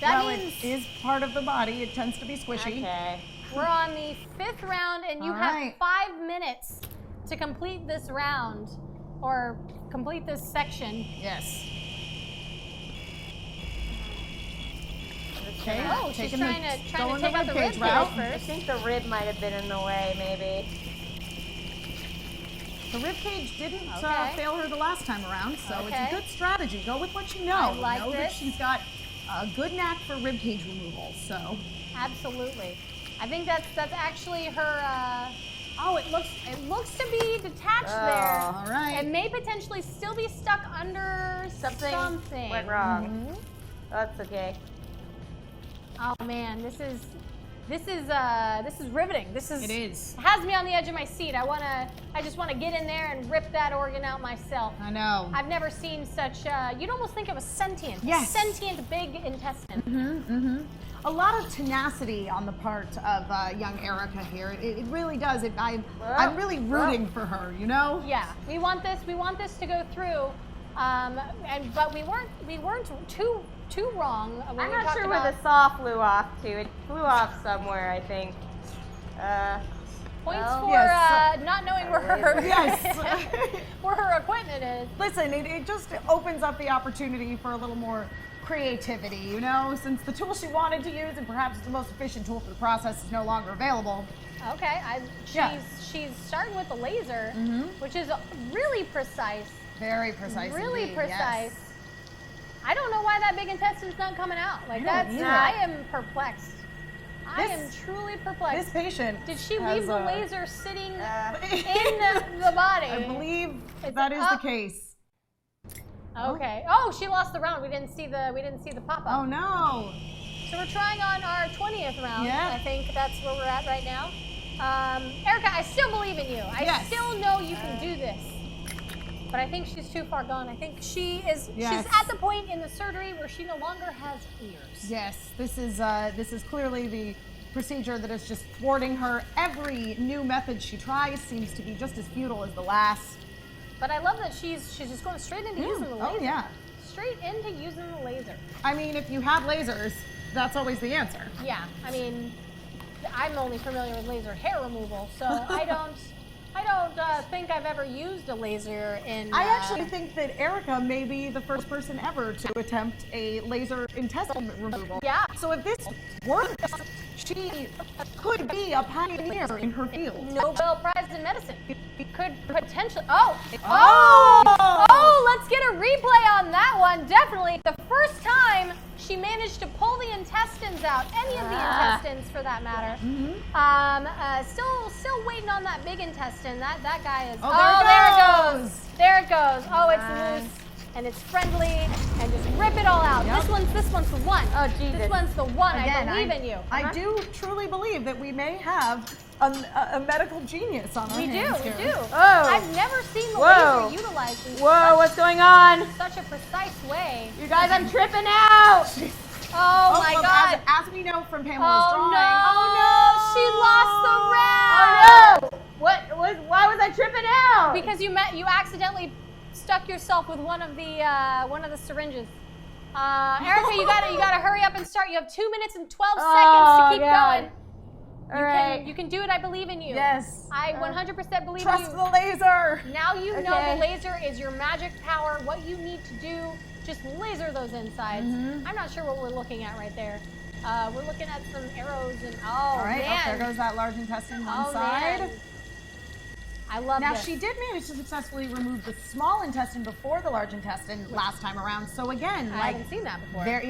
That Well, means it is part of the body. It tends to be squishy. Okay. we're on the 5th round, and you All have right. 5 minutes to complete this round, or complete this section. Yes. Okay. Oh, she's taking trying to take out the rib cage route. I first. think the rib might have been in the way, maybe. The rib cage didn't Okay. fail her the last time around, so it's Okay. a good strategy. Go with what you know. I like know that this. she's got a good knack for rib cage removal. So Absolutely. I think that's actually her. Oh, it looks to be detached there. all right. It may potentially still be stuck under something. Went wrong. That's okay. Oh man, this is riveting. This is. it is. Has me on the edge of my seat. I just wanna get in there and rip that organ out myself. I know. I've never seen such. You'd almost think of a sentient big intestine. A lot of tenacity on the part of young Erika here. It really does. I'm really rooting for her. Yeah, we want this to go through, but we weren't too wrong when I'm we not talked sure about where the saw flew off to. It flew off somewhere, I think. points well, for yes. not knowing where her Yes. where her equipment is. Listen, it just opens up the opportunity for a little more creativity, since the tool she wanted to use and perhaps the most efficient tool for the process is no longer available. Okay, she's starting with the laser, which is really precise. Very precise. Really indeed, precise. yes. I don't know why that big intestine's not coming out. Like I don't either. I am perplexed. I am This- truly This perplexed. patient. Did she has, leave the laser sitting in in the body? I believe It's that is the up. case. Okay. Oh, she lost the round. We didn't see the pop up. Oh no. So we're trying on our 20th round. Yeah. I think that's where we're at right now. Erika, I still believe in you. I Yes. still know you can do this. But I think she's too far gone. I think she's Yes. at the point in the surgery where she no longer has ears. Yes, this is clearly the procedure that is just thwarting her. Every new method she tries seems to be just as futile as the last. But I love that she's just going straight into using the laser. Oh yeah. Straight into using the laser. I mean, if you have lasers, that's always the answer. Yeah, I mean, I'm only familiar with laser hair removal, so I don't think I've ever used a laser in. I actually think that Erika may be the first person ever to attempt a laser intestine removal. Yeah. So if this works, she could be a pioneer in her field. Nobel Prize in medicine. Could potentially. Let's get a replay on that one. Definitely the first time she managed to pull the intestines out, any of the intestines for that matter. Still waiting on that big intestine. That guy is. There it goes. There it goes. Oh, it's loose and it's friendly, and just rip it all out. Yep. This one's the one. Oh, Jesus. This one's the one. Again, I believe in you. I do truly believe that we may have a medical genius on our hands here. We do. Oh. I've never seen the Whoa. laser utilized in Whoa, what's going on? such a precise way. You guys, I'm tripping out. Oh my look, God. As we know from Pamela's Oh drawing. no! She lost the round. Oh no! Why was I tripping out? Because you accidentally stuck yourself with one of the syringes. Erika, you gotta hurry up and start. You have 2 minutes and 12 seconds to keep going. All right. You can do it. I believe in you. Yes. I 100% believe in Trust you. the laser. Now you know Okay. the laser is your magic power. What you need to do, just laser those insides. I'm not sure what we're looking at right there. We're looking at some arrows and All right. man. Oh, there goes that large intestine one Oh, side. man. I love Now this. she did manage to successfully remove the small intestine before the large intestine last time around. So again, I haven't seen that before. very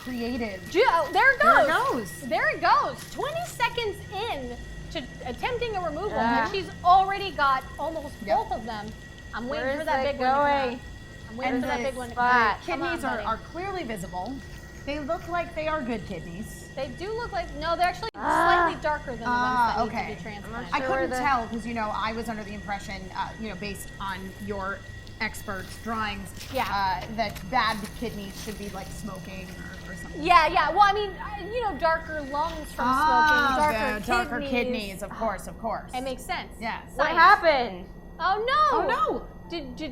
creative. There it goes. There it goes. There it goes. 20 seconds in to attempting a removal, Yeah. and she's already got almost Yep. both of them. I'm waiting Where for is that it big one to come out. going? I'm waiting for that Where's big the one to spot? come out. Kidneys Come on, buddy. are clearly visible. They look like they are good kidneys. They do look like, no, they're actually slightly darker than the ones that need okay. to be transplanted. I Sure couldn't the- tell because I was under the impression, based on your expert drawings, Yeah. that bad kidneys should be like smoking or something. Yeah. Well, I mean, darker lungs from smoking, yeah, darker kidneys, of course. It makes sense. Yes. What Science. happened? Oh no! Oh no! Did they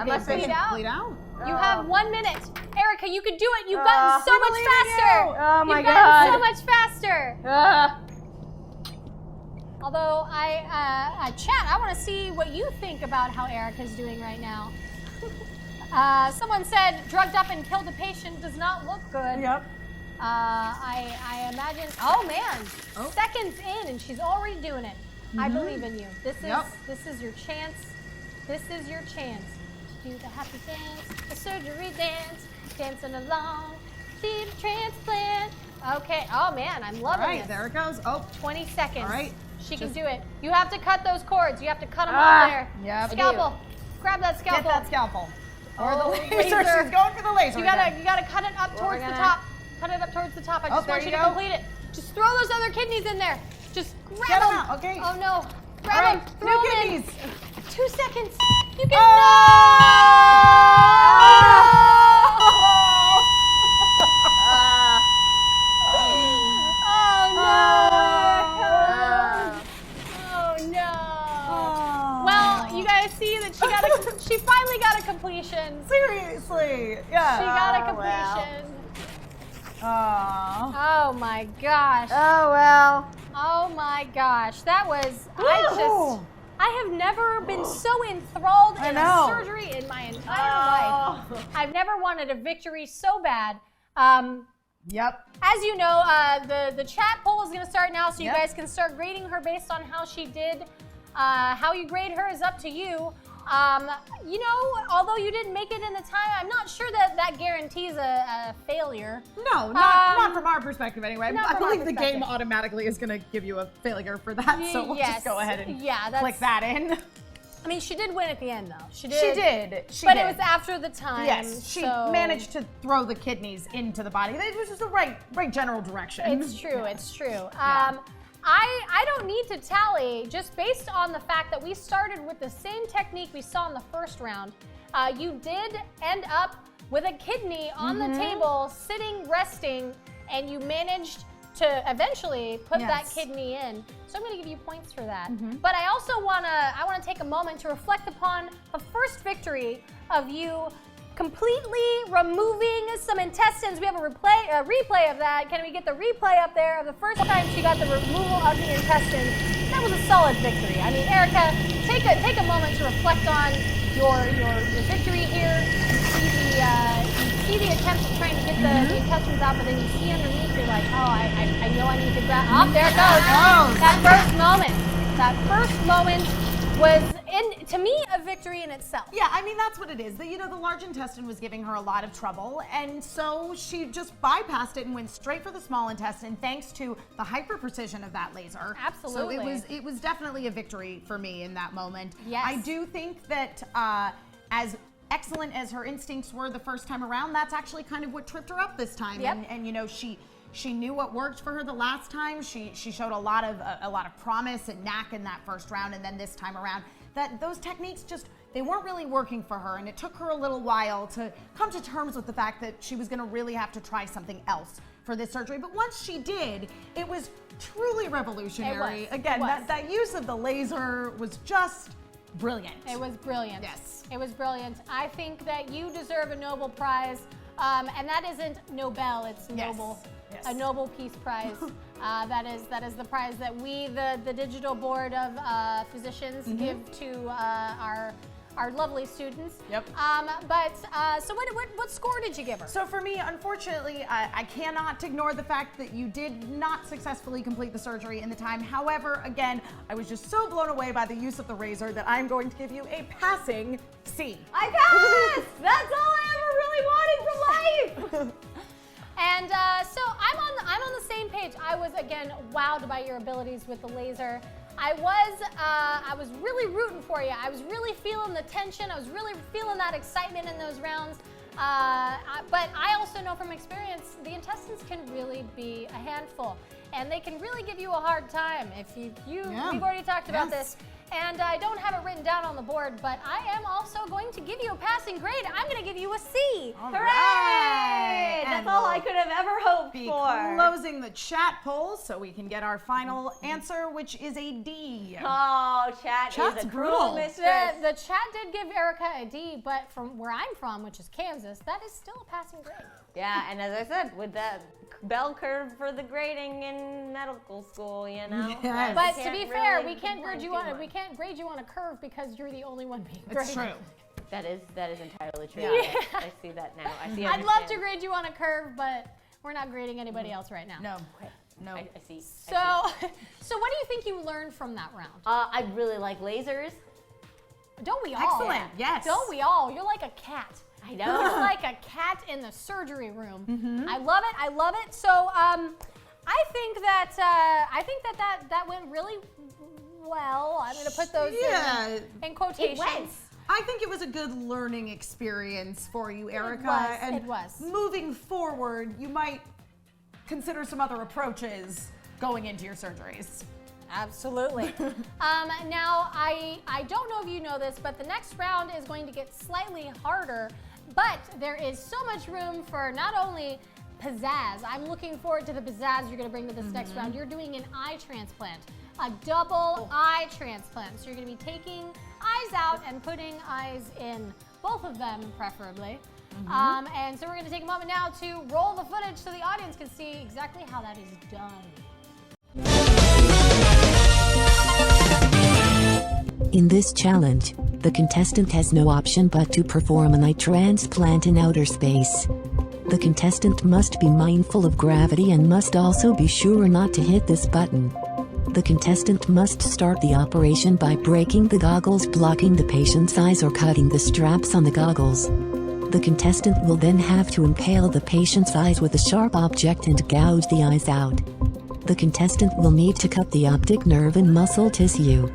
must bleed have out? Bleed out? You have 1 minute. Erika, you could do it. You've gotten so we much believe in faster. you. Oh my You've gotten so God. much faster. Although chat, I want to see what you think about how Erika's doing right now. Someone said drugged up and killed a patient does not look good. Yep. I imagine. Oh man, seconds in and she's already doing it. I believe in you. This is your chance. This is your chance to do the happy dance, the surgery dance, dancing along, see the transplant. Okay. Oh man, I'm loving All right, this. there it goes. Oh, 20 seconds. All right. She can do it. You have to cut those cords. You have to cut them off there. Yep. Scalpel. Grab that scalpel. get that scalpel. Or the Oh, laser. laser. She's going for the laser. You again. gotta cut it up towards the top. Cut it up towards the top. I just there want you you to go. complete it. Just throw those other kidneys in there. Just grab Get 'em them. out, okay. Oh no. Grab All them. right, Throw new them kidneys. in. 2 seconds. You can. Oh no. Well, you guys see that she finally got a completion. Seriously. Yeah. She got a completion. Aw. Oh my gosh. Oh well. Oh my gosh. That was, Ooh. I have never been so enthralled I in know. a surgery in my entire life. I've never wanted a victory so bad. Yep. As you know, the chat poll is going to start now, so you Yep. guys can start grading her based on how she did. How you grade her is up to you. Although you didn't make it in the time, I'm not sure that guarantees a failure. No, not from our perspective anyway. not I from our believe the game perspective. automatically is going to give you a failure for that, so we'll Yes. just go ahead and that's, click that in. I mean, she did win at the end, though. She did. She did. But it was after the time. Yes, she so managed to throw the kidneys into the body. It was just the right general direction. It's true. It's true. I don't need to tally, just based on the fact that we started with the same technique we saw in the first round. You did end up with a kidney on the table, sitting, resting, and you managed to eventually put that kidney in. So I'm going to give you points for that. But I also want to take a moment to reflect upon the first victory of you completely removing was some intestines. We have a replay of that. Can we get the replay up there of the first time she got the removal of the intestines? That was a solid victory. I mean, Erika, take a moment to reflect on your victory here. You see the attempt of trying to get the intestines out, but then you see underneath, you're like, oh, I know I need to grab. Oh, there it goes. That first moment was, to me, a victory in itself. Yeah, I mean, that's what it is. The large intestine was giving her a lot of trouble, and so she just bypassed it and went straight for the small intestine thanks to the hyper precision of that laser. Absolutely. So it was definitely a victory for me in that moment. Yes. I do think that as excellent as her instincts were the first time around, that's actually kind of what tripped her up this time. Yep. And she knew what worked for her the last time. She showed a lot of promise and knack in that first round, and then this time around, that those techniques they weren't really working for her, and it took her a little while to come to terms with the fact that she was going to really have to try something else for this surgery. But once she did, it was truly revolutionary. It was. Again, It was. that use of the laser was just brilliant. It was brilliant. Yes. It was brilliant. I think that you deserve a Nobel Prize, and that isn't Nobel, it's Nobel. Yes. A Nobel Peace Prize. That is the prize that we, the Digital Board of Physicians, give to our lovely students. Yep. So what score did you give her? So for me, unfortunately, I cannot ignore the fact that you did not successfully complete the surgery in the time. However, again, I was just so blown away by the use of the razor that I'm going to give you a passing C. I passed! That's all I ever really wanted from life! And so I'm on the same page. I was again wowed by your abilities with the laser. I was really rooting for you. I was really feeling the tension. I was really feeling that excitement in those rounds. But I also know from experience, the intestines can really be a handful, and they can really give you a hard time. We've already talked about this. And I don't have it written down on the board, but I am also going to give you a passing grade. I'm going to give you a C. All Hooray! right. That's And all I we'll could have ever hoped be for. closing the chat poll so we can get our final answer, which is a D. Oh, chat's Chat's a brutal. cruel mistress. The chat did give Erika a D, but from where I'm from, which is Kansas, that is still a passing grade. Yeah, and as I said, with the bell curve for the grading in medical school, you know. Yes. But We to be can't fair, really we can't grade you complain on too we much. can't grade you on a curve because you're the only one being graded. It's true. That is entirely true. Yeah. I see that now. I see. I'd love to understand. grade you on a curve, but we're not grading anybody else right now. No. Okay. No. I see. So, so what do you think you learned from that round? I really like lasers. Don't we all? Excellent. Yes. Don't we all? You're like a cat. I You're know. like a cat in the surgery room. I love it. I love it. So, I think that went really well. I'm going to put those in quotations. It went. I think it was a good learning experience for you, Erika. was, And it was. moving forward, you might consider some other approaches going into your surgeries. Absolutely. Now, I don't know if you know this, but the next round is going to get slightly harder, but there is so much room for not only pizzazz. I'm looking forward to the pizzazz you're going to bring to this next round. You're doing an eye transplant, a double eye transplant. So you're going to be taking eyes out and putting eyes in, both of them preferably. And so we're going to take a moment now to roll the footage so the audience can see exactly how that is done. In this challenge, the contestant has no option but to perform an eye transplant in outer space. The contestant must be mindful of gravity and must also be sure not to hit this button. The contestant must start the operation by breaking the goggles blocking the patient's eyes or cutting the straps on the goggles. The contestant will then have to impale the patient's eyes with a sharp object and gouge the eyes out. The contestant will need to cut the optic nerve and muscle tissue.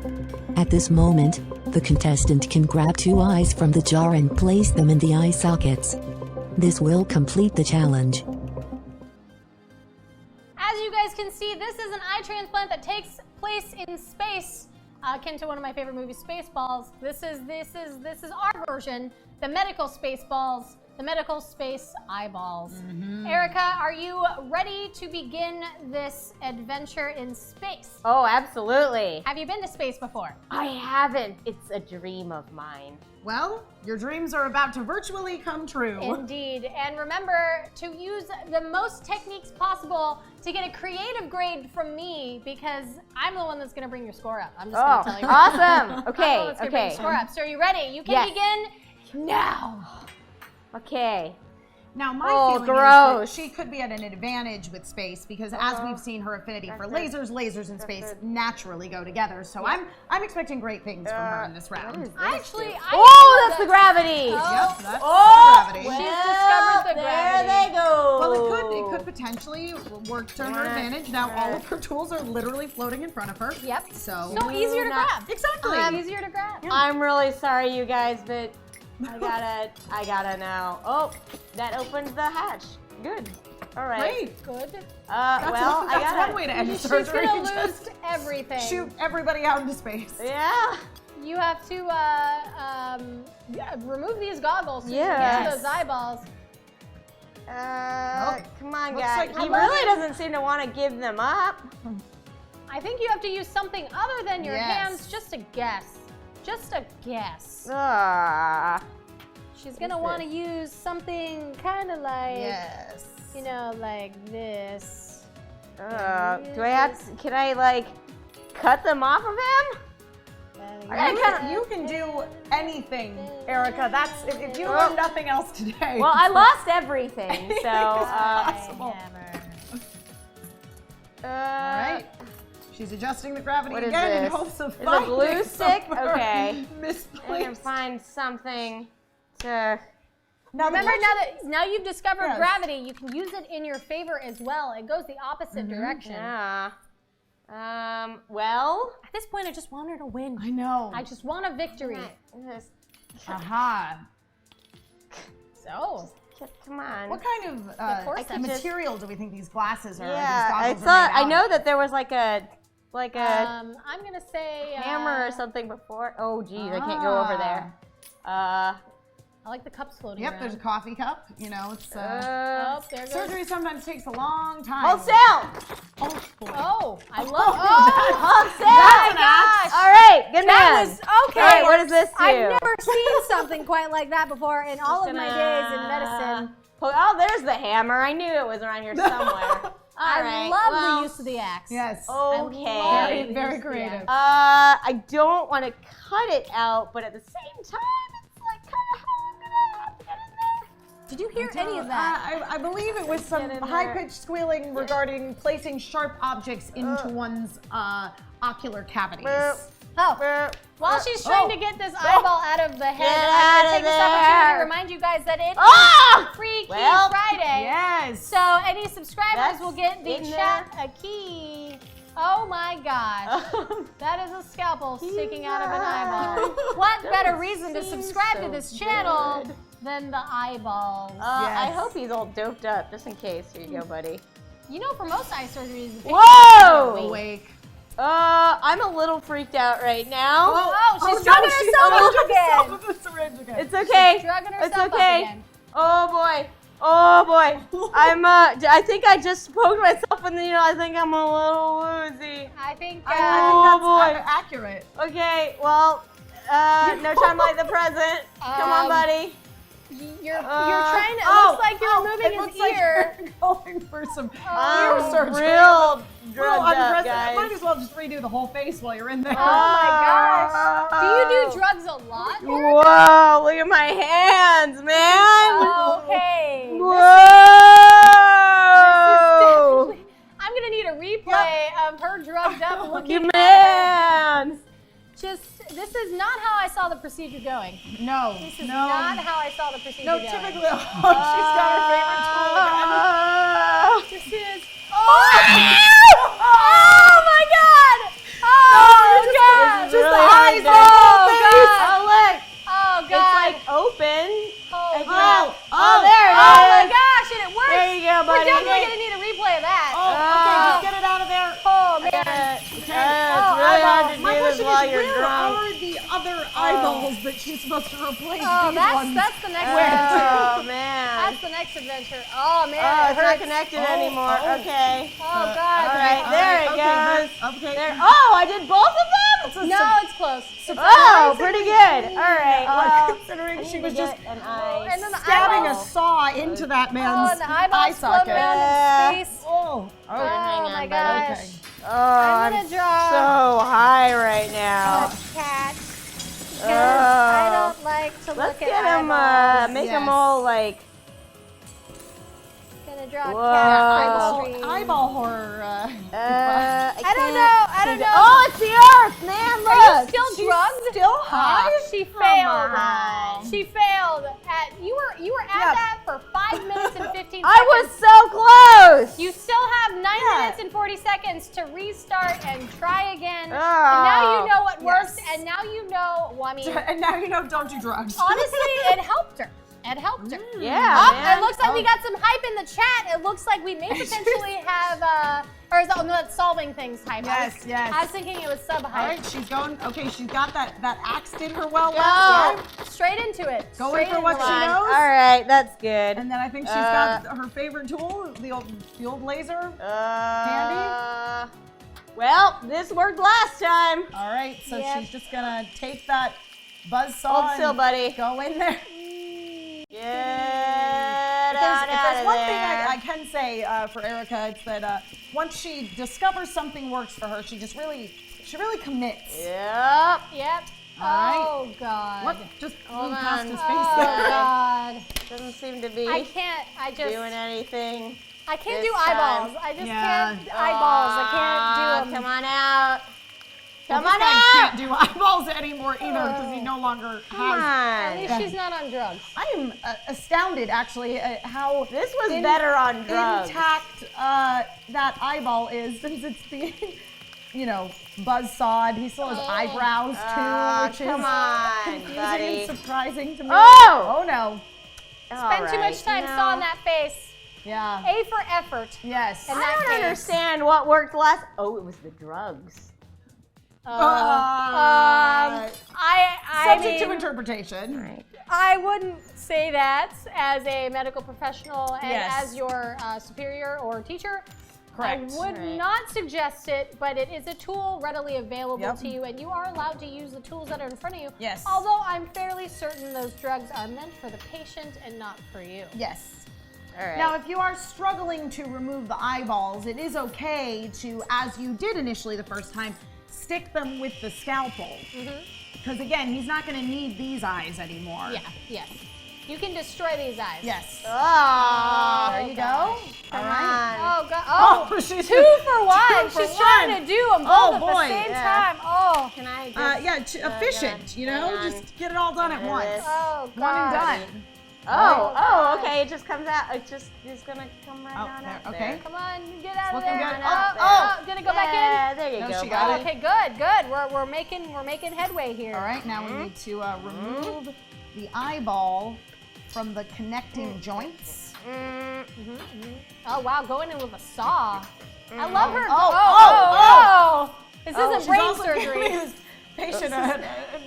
At this moment, the contestant can grab 2 eyes from the jar and place them in the eye sockets. This will complete the challenge. As you guys can see, this is an eye transplant that takes place in space, akin to one of my favorite movies, Spaceballs. This is our version, the medical Spaceballs. the medical space eyeballs. Erika, are you ready to begin this adventure in space? Oh, absolutely. Have you been to space before? I haven't. It's a dream of mine. Well, your dreams are about to virtually come true. Indeed. And remember to use the most techniques possible to get a creative grade from me, because I'm the one that's going to bring your score up. I'm just going to tell you. Awesome. I'm the one Okay, that's gonna bring your okay. score up. So are you ready? You can begin now. Okay. Now, my feeling gross. is that she could be at an advantage with space because, as we've seen, her affinity for lasers and space naturally go together. So I'm expecting great things from her in this round. Actually, Oh, that's the gravity. Yep, that's the gravity. She's discovered the gravity. There they go. Well, it could potentially work to her advantage. Now, all of her tools are literally floating in front of her. Yep. So Easier to grab. Exactly. Easier to grab. I'm really sorry, you guys, but I gotta know. Oh, that opens the hatch. Good. All right. Great. Good. That's one way to end She's surgery. gonna lose Just everything. shoot everybody out into space. Yeah. You have to remove these goggles so you Yes. can get to those eyeballs. Come on, looks guys. like He we're- really doesn't seem to want to give them up. I think you have to use something other than your Yes. hands. Just a guess. Just a guess. She's gonna want to use something kind of like, you know, like this. Do I have to, can I like cut them off of him? You can do anything, Erika. That's if you learn nothing else today. Well, I lost everything, so. Possible. All right. She's adjusting the gravity What is again in this? hopes of Is a finding glue stick? somewhere Okay. I can misplaced. find something to. Now, Remember, now you've discovered Yes. gravity, you can use it in your favor as well. It goes the opposite direction. Yeah. Well. At this point, I just want her to win. I know. I just want a victory. Aha. So, Come on. What kind of forceps. material do we think these glasses are? Yeah, these I goggles thought. are made I know out that there was like a I'm gonna say hammer or something before. Oh, geez, I can't go over there. I like the cups floating Yep, around. there's a coffee cup. You know, it's Oh, there goes. surgery sometimes takes a long time. Hold still. Oh, I love. Hold still. my gosh. All right, good That man. was okay. All right, what does this do? I've never seen something quite like that before in all of my days in medicine. Oh, there's the hammer. I knew it was around here somewhere. I love the use of the axe. Yes. Okay. Very creative. I don't want to cut it out, but at the same time, it's like kind of how I'm gonna have to get in there. Did you hear any of that? I believe it was some Get in there. high-pitched squealing regarding placing sharp objects into one's ocular cavities. Oh. While she's trying to get this eyeball out of the head, Get I'm out going to of take this opportunity to there. remind you guys that it Ah! is Free Key Well, Friday. Yes. So any subscribers That's will get the in chat a key. Oh my gosh. That is a scalpel sticking out of an eyeball. What better reason to subscribe to this channel than the eyeballs? I hope he's all doped up, just in case. Here you go, buddy. You know, for most eye surgeries, the Whoa! Awake. I'm a little freaked out right now. she's drugging herself up again. It's okay. Drugging It's herself up okay. again. Oh boy. Oh boy. I think I just poked myself in the needle. I think I'm a little woozy. I think Oh boy. That's accurate. Okay, well, no time like the present. Come on, buddy. you're trying to, it looks like you're removing his ear. You're going for some ear I'm surgery. real drugged Well, up, unprecedented. guys. Might as well just redo the whole face while you're in there. Oh my gosh. Do you do drugs a lot? Whoa, look at my hands, man. Okay. Whoa. I'm gonna need a replay of her drugged up looking Man. This is not how I saw the procedure going. No. This is not how I saw the procedure No, going. typically, she's got her favorite tool again. This is. Oh my God! Oh God! Just the eyes Oh, all God. Oh, look. Oh It's God! like open. Oh, Like, God. there it is. Oh my gosh! And it works. There you go, buddy. We're definitely gonna need a replay of that. Okay, just get it out of there. Oh man! It's really hard to do My the those while you're where drunk. are the other eyeballs that she's supposed to replace Oh, these that's ones? the next Oh, adventure. man. That's the next adventure. Oh man, Oh, it it's not hurts. connected anymore. Okay. Oh god. All right, there it goes. Okay. There. Oh, I did both of them? No, it's close. Oh, pretty good. All right. Well, Considering I she need was to just get an eye. And then the stabbing a eyeballs. saw into that Oh, man's and the eye eyeballs float socket. around in space. Oh, Oh hang on, my buddy. gosh. okay. Oh, I'm I'm gonna draw so high right now. a cat. Because Oh. I don't like to Let's look at get him, eyeballs. make Yes. him all like. Gonna draw a Whoa. cat Eyeball, stream. eyeball horror. I don't know. I don't know. Oh, it's the Earth, man! Look. Are you still drugged? Still high? She Come failed. on. She failed. You were at Yeah. that for 5 minutes and 15 seconds. I was so close. You still have 9 Yeah. minutes and 40 seconds to restart and try again. And Oh. now you know what works, Yes. and now you know, well, I mean, And now you know, don't do drugs. honestly, it helped her. It helped her. Yeah, Oh, man. it looks like we got some hype in the chat. It looks like we may potentially have, or is that, no, that's solving things hype. Yes, yes. I was thinking it was sub All hype. right, she's going. Okay, she's got that axe did her well Go last time. straight into it. Going Straight for what into she it. knows. All right, that's good. And then I think she's got her favorite tool, the old laser. Handy. Well, this worked last time. All right, so Yep. she's just gonna take that buzzsaw Hold still, and buddy. go in there. Get If out there's of one there. thing I can say for Erika, it's that once she discovers something works for her, she really commits. Yep. Yep. All right. Oh God. What? Just Hold flew past on. his Oh face there. God. Doesn't seem to be I can't. I just. doing anything. I can't this do eyeballs. time. I just Yeah. can't. Eyeballs. I can't do them. Come on out. Come Well, on this guy out. can't do eyeballs anymore either because he no longer Come has. At least on. she's not on drugs. I am astounded actually at how This was better on drugs. intact that eyeball is since it's being, buzzsawed. He still has eyebrows too, which Come is on, confusing buddy. and surprising to me. Oh! Oh no. Spend too much time sawing that face. Yeah. A for effort. Yes. And I that don't case. understand what worked last. Oh, it was the drugs. Subject to mean, interpretation. Right. I wouldn't say that as a medical professional and Yes. as your superior or teacher. Correct. I would Right. not suggest it, but it is a tool readily available Yep. to you, and you are allowed to use the tools that are in front of you. Yes. Although I'm fairly certain those drugs are meant for the patient and not for you. Yes. All right. Now, if you are struggling to remove the eyeballs, it is okay to, as you did initially the first time, stick them with the scalpel. Because again, he's not going to need these eyes anymore. Yeah, yes. You can destroy these eyes. Yes. Oh, There you go. come All right. on. Oh, God. Oh, Oh, she's 2 for 1. for She's trying one. to do them both Oh, at boy. the same Yeah. time. Oh. Can I just, Efficient, hang on. just get it all done at Get once. this. Oh, God. One and done. Oh, okay. It just comes out. It just is gonna come right Oh, on there, out okay. there. Come on, get out of Looking there. good. Oh, did it go back in? Yeah, there you No, go. she got buddy. it. Okay, good. We're making headway here. All right, now we need to remove the eyeball from the connecting joints. Oh wow, going in with a saw. I love her. Oh. This Oh, isn't she's brain also giving surgery. this patient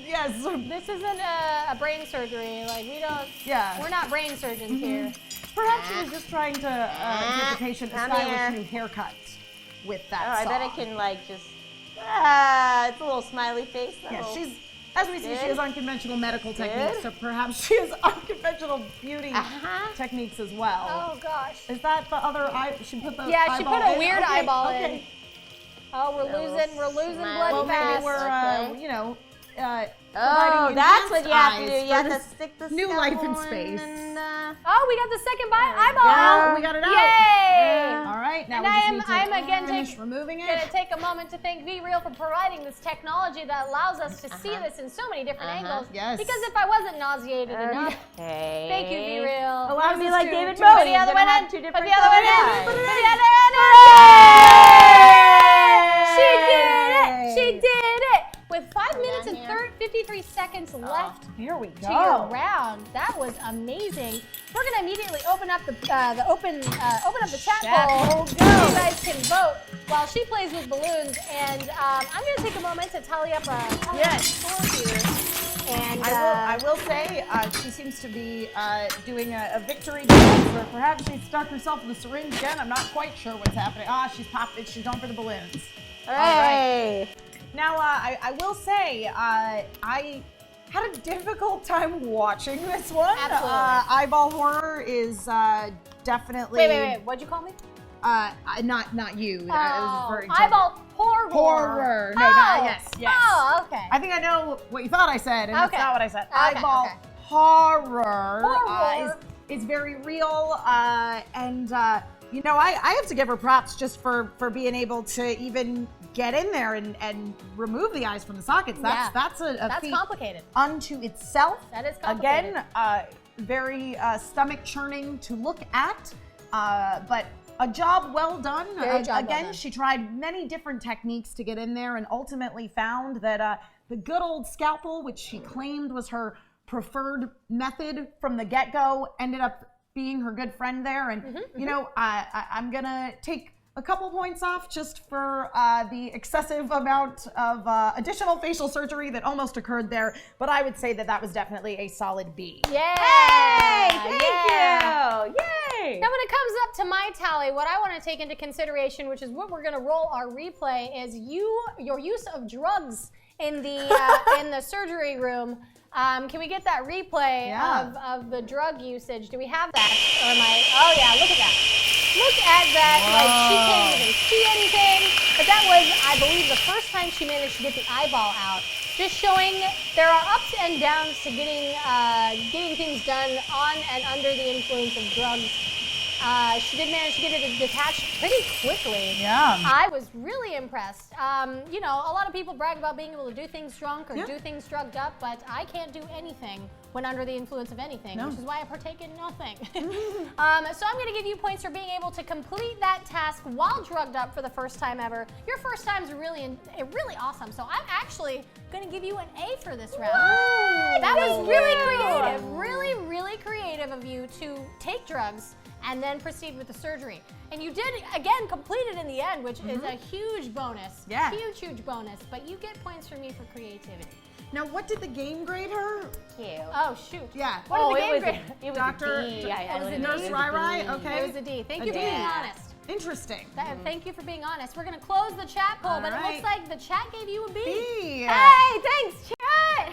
yes. This isn't a brain surgery. Like we don't. Yeah. We're not brain surgeons here. Perhaps she was just trying to give the patient a Come stylish here. new haircut with Oh, that I saw. bet it can like just. It's a little smiley face. Yeah, little- she's, as we see, she Good. has unconventional medical techniques, Good. so perhaps she has unconventional beauty Uh-huh. techniques as well. Oh gosh. Is that the other eye? She put the Yeah, she eyeball put a in? weird Okay, eyeball okay. in. Oh, we're losing smiley blood Well, maybe fast. we're, Okay. providing Oh, that's what you have to enhanced do. eyes You have for to this stick the new life in scalpel space. And, Oh, we got the second eyeball. Yeah, we got it out. Yay! All right, now And we just need to I'm again finish removing gonna it. take a moment to thank V-Real for providing this technology that allows us to see this in so many different angles. Yes. Because if I wasn't nauseated enough, Okay. thank you, V-Real. Allows It'd be us like to- David to- Bowie. Put the other He's one gonna in. have two Put different the other one in. eyes. Put the other one in. She did it. She did it. With 5 minutes and here. 53 seconds left Here we to go. your round. That was amazing. We're gonna immediately open up the chat poll so you guys can vote while she plays with balloons. And I'm gonna take a moment to tally up a score here. And I will say she seems to be doing a victory dance, or perhaps she stuck herself in the syringe again. I'm not quite sure what's happening. She's popped it. She's going for the balloons. Hey! All right. Now, I will say, I had a difficult time watching this one. Absolutely. Eyeball horror is definitely. Wait. What'd you call me? Not you. I was referring to Eyeball horror. horror. No, yes. Oh, okay. I think I know what you thought I said, and that's not what I said. Okay, Eyeball okay. horror is very real, and you know, I have to give her props just for being able to even get in there and remove the eyes from the sockets. That's That's feat complicated. unto itself. That is complicated. Again, very stomach churning to look at, but a job well done. Again, she tried many different techniques to get in there and ultimately found that the good old scalpel, which she claimed was her preferred method from the get-go, ended up being her good friend there. And, you know, I'm going to take a couple points off just for the excessive amount of additional facial surgery that almost occurred there. But I would say that that was definitely a solid B. Yay! Thank you! Yay! Now, when it comes up to my tally, what I want to take into consideration, which is what we're going to roll our replay, is your use of drugs in the surgery room. Can we get that replay of the drug usage? Do we have that? Or am I? Oh yeah, look at that. Look at that. Like, she can't even see anything. But that was, I believe, the first time she managed to get the eyeball out. Just showing there are ups and downs to getting things done on and under the influence of drugs. She did manage to get it detached pretty quickly. Yeah. I was really impressed. You know, a lot of people brag about being able to do things drunk or do things drugged up, but I can't do anything when under the influence of anything, which is why I partake in nothing. So I'm going to give you points for being able to complete that task while drugged up for the first time ever. Your first time's really awesome. So I'm actually going to give you an A for this round. Whoa. That was really creative, really creative of you to take drugs and then proceed with the surgery. And you did, again, complete it in the end, which is a huge bonus. Yeah. Huge bonus. But you get points from me for creativity. Now, what did the game grade her? Cute. Oh, shoot. Yeah. What did the game grade? It was Doctor- a D. it was a Nurse D. Rai? Okay. It was a D. Thank you for D. being honest. Interesting. Thank you for being honest. We're going to close the chat poll, but it right. looks like the chat gave you a B. B. Hey, thanks, chat!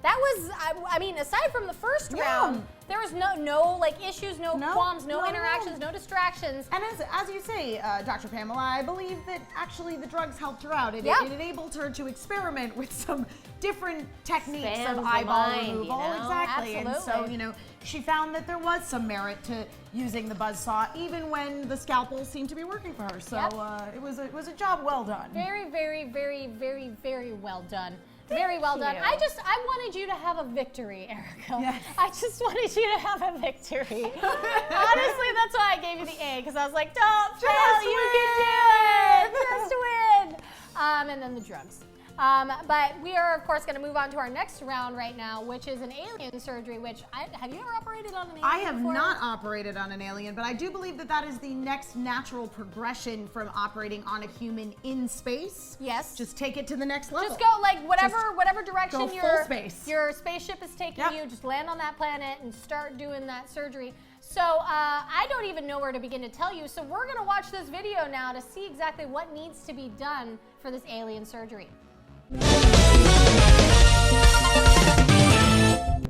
That was, I mean, aside from the first round, there was no like issues, no qualms, no interactions, no distractions. And as you say, Dr. Pamela, I believe that actually the drugs helped her out. It enabled her to experiment with some different techniques Expands of the eyeball mind, removal. you know? Exactly. And so, Absolutely. you know, she found that there was some merit to using the buzzsaw, even when the scalpel seemed to be working for her. So it was a job well done. Very well done. Very well done. I wanted you to have a victory, Erica. Yes. I just wanted you to have a victory. Honestly, that's why I gave you the A, because I was like, don't fail, you can do it. Just win. And then the drugs. But we are, of course, going to move on to our next round right now, which is an alien surgery, which, have you ever operated on an alien I have before? not operated on an alien, but I do believe that that is the next natural progression from operating on a human in space. Yes. Just take it to the next level. Just go like whatever direction go full space. your spaceship is taking you, just land on that planet and start doing that surgery. So I don't even know where to begin to tell you. So we're gonna watch this video now to see exactly what needs to be done for this alien surgery.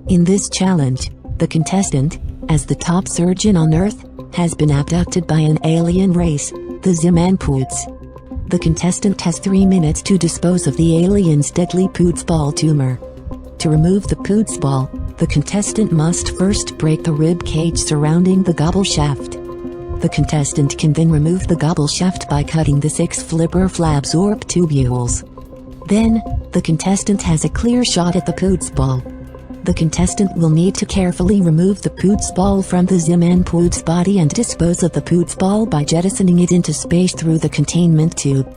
In this challenge, the contestant, as the top surgeon on Earth, has been abducted by an alien race, the Zimanpoots. The contestant has 3 minutes to dispose of the alien's deadly Poots ball tumor. To remove the Poots ball, the contestant must first break the rib cage surrounding the gobble shaft. The contestant can then remove the gobble shaft by cutting the 6 flipper flabs or tubules. Then, the contestant has a clear shot at the Poots ball. The contestant will need to carefully remove the Poots ball from the Zimanpoot's body and dispose of the Poots ball by jettisoning it into space through the containment tube.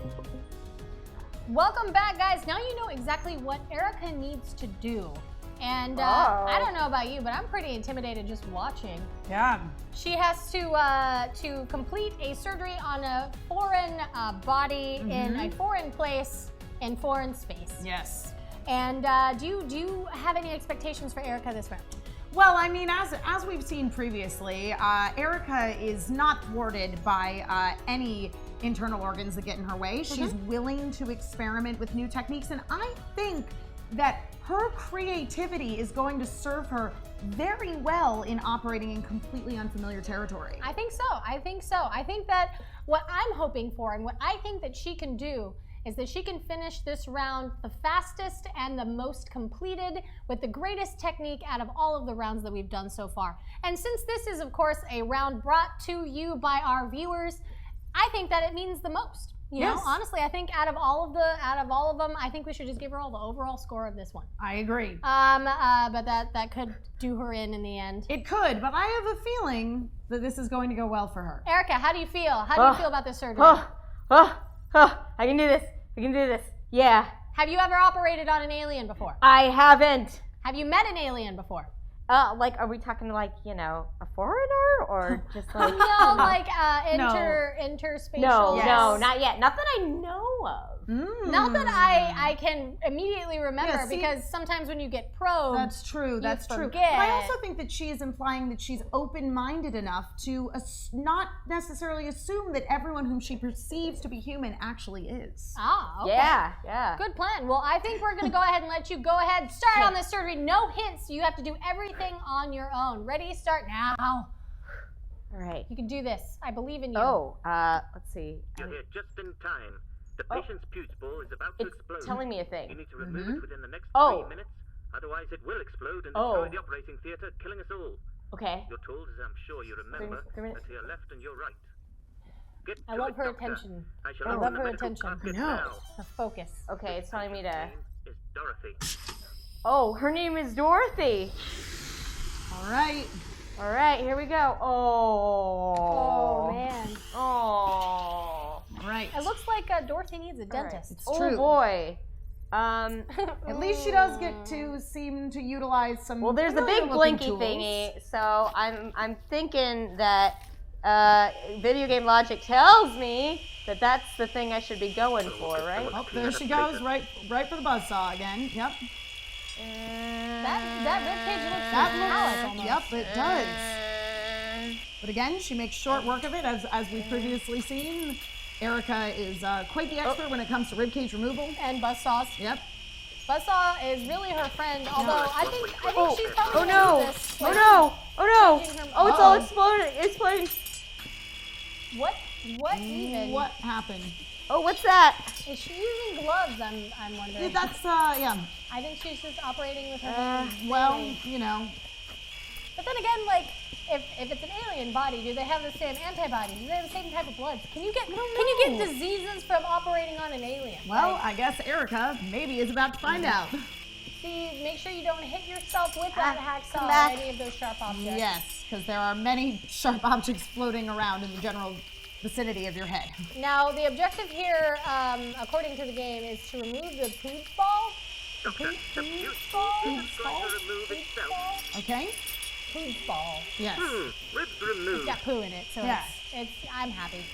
Welcome back, guys. Now you know exactly what Erika needs to do. And I don't know about you, but I'm pretty intimidated just watching. Yeah. She has to complete a surgery on a foreign body in a foreign place in foreign space. Yes. And do you have any expectations for Erika this round? Well, I mean, as we've seen previously, Erika is not thwarted by any internal organs that get in her way. She's willing to experiment with new techniques, and I think that her creativity is going to serve her very well in operating in completely unfamiliar territory. I think so. I think that what I'm hoping for and what I think that she can do is that she can finish this round the fastest and the most completed with the greatest technique out of all of the rounds that we've done so far. And since this is, of course, a round brought to you by our viewers, I think that it means the most. You know, honestly, I think out of all of them, I think we should just give her all the overall score of this one. I agree. But that could do her in the end. It could, but I have a feeling that this is going to go well for her. Erika, how do you feel? How do you feel about this surgery? I can do this. I can do this. Yeah. Have you ever operated on an alien before? I haven't. Have you met an alien before? Like, are we talking like, a foreigner or just like? No, like interspatial. No, not yet. Not that I know of. Not that I can immediately remember, because sometimes when you get probed, that's true. That's true. But I also think that she is implying that she's open-minded enough to not necessarily assume that everyone whom she perceives to be human actually is. Ah, okay. Yeah. Good plan. Well, I think we're going to go ahead and let you go ahead, start on this surgery. No hints. You have to do everything on your own. Ready? Start now. All right. You can do this. I believe in you. Oh, let's see. You're here just in time. The patient's fuse ball is about to explode. It's telling me a thing. You need to remove it within the next 3 minutes. Otherwise, it will explode and destroy the operating theater, killing us all. Okay. You're told, as I'm sure you remember, that to your left and your right. Get I to love it, her doctor. attention. I shall I open love the her medical attention. casket I know. now. Her focus. Okay, it's telling me to. Her name is Dorothy. Oh, her name is Dorothy. All right. All right, here we go. Oh, man. Oh. All right. It looks like Dorothy needs a dentist. It's Oh true. boy. At least she does get to seem to utilize some. Well, there's the big familiar-looking blinky tools. thingy, so I'm thinking that video game logic tells me that that's the thing I should be going for, right? Oh, there she goes, right for the buzzsaw again. Yep. That ribcage looks That metallic looks. almost. Yep, it does. But again, she makes short work of it, as we've previously seen. Erika is quite the expert when it comes to ribcage removal. And buzzsaws. Yep. Buzzsaw is really her friend, although I think she's probably Oh gonna no! do this. Oh no! Oh no! changing her- Oh, it's all exploding! Exploding! What even? What happened? Oh, what's that? Is she using gloves? I'm wondering. That's yeah. I think she's just operating with her hands. Well, you know. But then again, like, if it's an alien body, do they have the same antibodies? Do they have the same type of bloods? Can you get diseases from operating on an alien? Well, Like, I guess Erika maybe is about to find out. see, make sure you don't hit yourself with that hacksaw or back. any of those sharp objects. Yes, because there are many sharp objects floating around in the general vicinity of your head. Now, the objective here, according to the game, is to remove the poop ball. Doctor, the fuse ball? ball isn't going to remove itself. Okay? Poop ball. Yes. Ribs It's removed. got poo in it, so Yeah. I'm happy.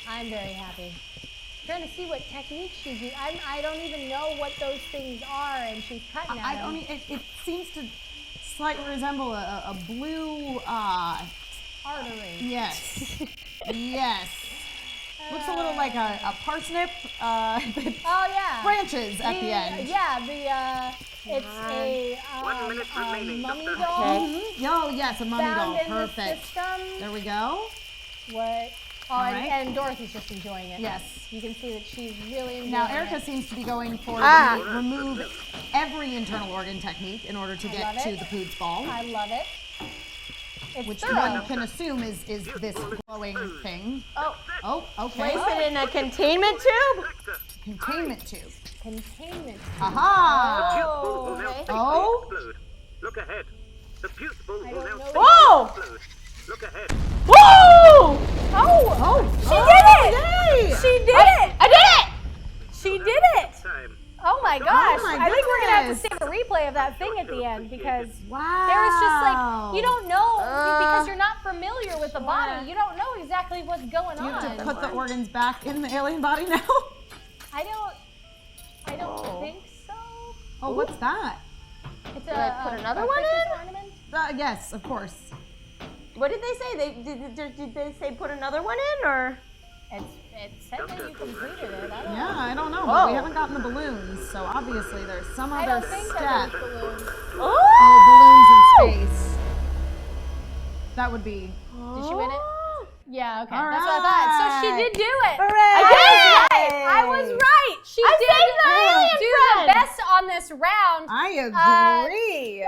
I'm very happy. I'm trying to see what technique she's using. I don't even know what those things are, and she's cutting at them. It seems to slightly resemble a blue, Artery. yes. Yes. Looks a little like a parsnip that Oh yeah. branches at the end. Yeah, it's a 1 minute remaining, mummy Doctor. doll Oh, yes, a mummy found doll. in the Perfect. system. There we go. What? Oh, All and, right. and Dorothy's just enjoying it. Yes. You can see that she's really enjoying Now, it. Erika seems to be going for the remove every internal organ technique in order to love get to it. the poods ball, I love it. It's which thorough. one can assume is this glowing thing. Oh, okay. Place it in a containment tube? Containment tube. Containment. Aha! Fuse ball will now okay. safely Oh. explode. Look ahead. The fuse ball will don't now know safely Whoa! explode. Look ahead. Woo! Oh! She did it! Yay! She did it! I did it! She did it! that thing at the end because Wow. there was just like, you don't know because you're not familiar with the body. You don't know exactly what's going on. You have to put the organs back in the alien body now? I don't think so. Oh, what's that? It's put another one Christmas in? ornament. Yes, of course. What did they say? Did they say put another one in, or? It said that you completed it. I don't know. Yeah, I don't know, but we haven't gotten the balloons, so obviously there's some I other don't think step. that there's balloons. Oh, balloons in space. That would be. Did she win it? Yeah, okay. All That's what I thought. So she did do it. Hooray! I was right. She did do the best on this round. I agree.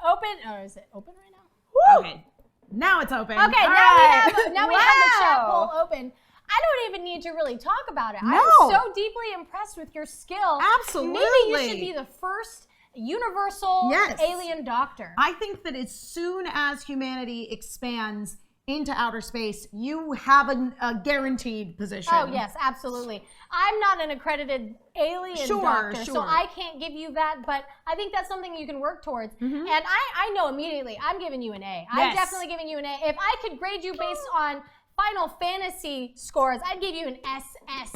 Open, or is it open right now? Okay, now it's open. Okay, All now right. we have the chat poll open. I don't even need to really talk about it. No. I'm so deeply impressed with your skill. Absolutely. Maybe you should be the first universal Yes. alien doctor. I think that as soon as humanity expands into outer space, you have a guaranteed position. Oh, yes, absolutely. I'm not an accredited alien doctor, so I can't give you that, but I think that's something you can work towards. And I know immediately, I'm giving you an A. I'm definitely giving you an A. If I could grade you based on Final Fantasy scores, I'd give you an SSS.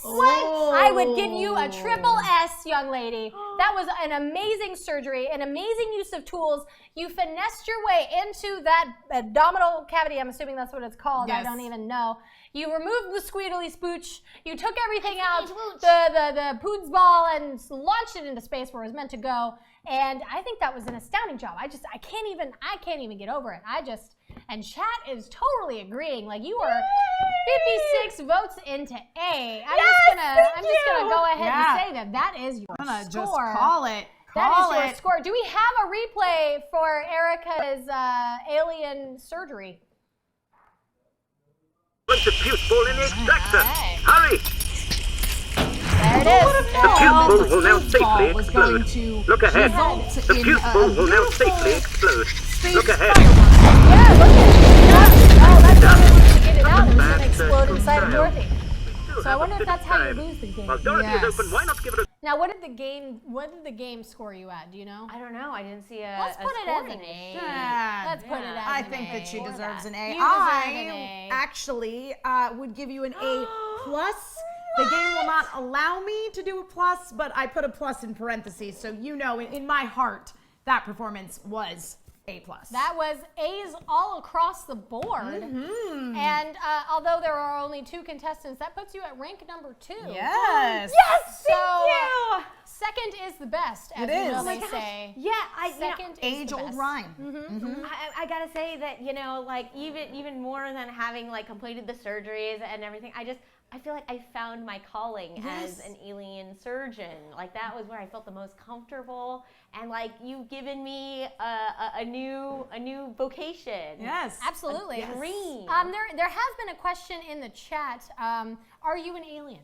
What? I would give you a triple S, young lady. That was an amazing surgery, an amazing use of tools. You finessed your way into that abdominal cavity. I'm assuming that's what it's called. Yes. I don't even know. You removed the squeedly spooch. You took everything out, the poods ball, and launched it into space where it was meant to go. And I think that was an astounding job. I can't even get over it. And chat is totally agreeing. Like, you are 56 votes into A. I'm just gonna go ahead and say that is your I'm gonna score. just call it. That is your score. Do we have a replay for Erika's alien surgery? Bunch of puce ball in the extractor. Hurry! There it is. The puce ball will now safely was going explode. to Look ahead. result The in puce ball will now beautiful safely explode. space Look ahead. Yeah, look at it. Oh, that's how they want to get it out. It's going to explode inside of Dorothy. So I wonder if that's how you lose the game. While Dorothy is Yes. open, why not give it a... Now, what did the game score you at? Do you know? I don't know. I didn't see a. Let's put it as an A. Let's put it as I an think A. that she deserves an A. You deserve I an A. actually would give you an A plus. The game will not allow me to do a plus, but I put a plus in parentheses, so you know, in my heart, that performance was A plus. That was A's all across the board. And although there are only 2 contestants, that puts you at rank number 2. Yes. Yes, So, thank you. Second is the best, as It is. you know Oh they my say. Yeah, Second is the Age-old best. rhyme. I gotta say that, like even more than having like completed the surgeries and everything, I feel like I found my calling as an alien surgeon. Like, that was where I felt the most comfortable, and like, you've given me a new vocation. Yes. Absolutely. A dream. There has been a question in the chat. Are you an alien?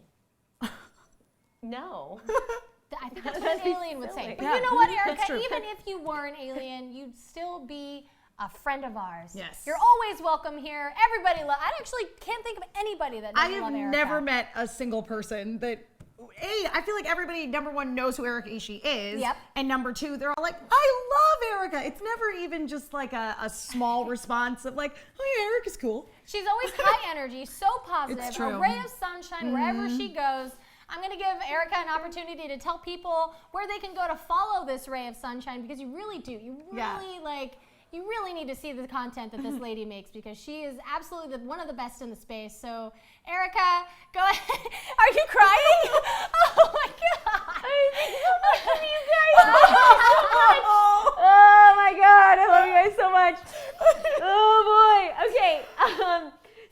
No. I think that's what an alien would say. silly. But Yeah, you know what, that's Erika? true. Even if you were an alien, you'd still be a friend of ours. Yes. You're always welcome here. Everybody I actually can't think of anybody that I doesn't love have Erika. never met a single person that. I feel like everybody, number one, knows who Erika Ishii is. Yep. And number two, they're all like, I love Erika. It's never even just like a small response of like, oh yeah, Erika's cool. She's always high energy, so positive, It's true. a ray of sunshine wherever she goes. I'm going to give Erika an opportunity to tell people where they can go to follow this ray of sunshine, because you really do. You really you really need to see the content that this lady makes, because she is absolutely one of the best in the space. So, Erika, go ahead. Are you crying? Oh my God. I think so much of you guys. Oh my God, I love you guys so much. Oh boy. Okay.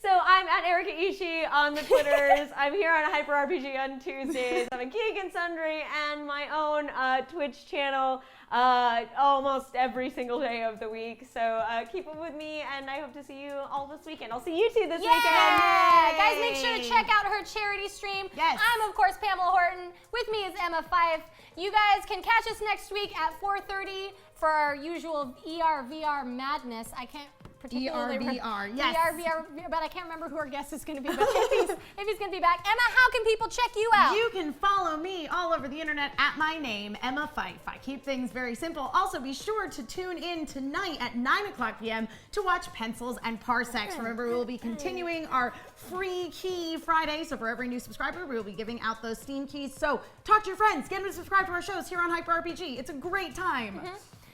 So I'm at Erika Ishii on the Twitters. I'm here on Hyper RPG on Tuesdays. I'm a Geek and Sundry and my own Twitch channel almost every single day of the week. So keep up with me, and I hope to see you all this weekend. I'll see you two this weekend. Guys, make sure to check out her charity stream. Yes. I'm, of course, Pamela Horton. With me is Emma Fife. You guys can catch us next week at 4:30 for our usual VR madness. I can't particularly ERBR, yes. ERBR, but I can't remember who our guest is going to be, but if he's going to be back. Emma, how can people check you out? You can follow me all over the internet at my name, Emma Fife. I keep things very simple. Also, be sure to tune in tonight at 9:00 p.m. to watch Pencils and Parsecs. Remember, we will be continuing our free key Friday, so for every new subscriber, we will be giving out those Steam keys. So talk to your friends, get them to subscribe to our shows here on Hyper RPG. It's a great time.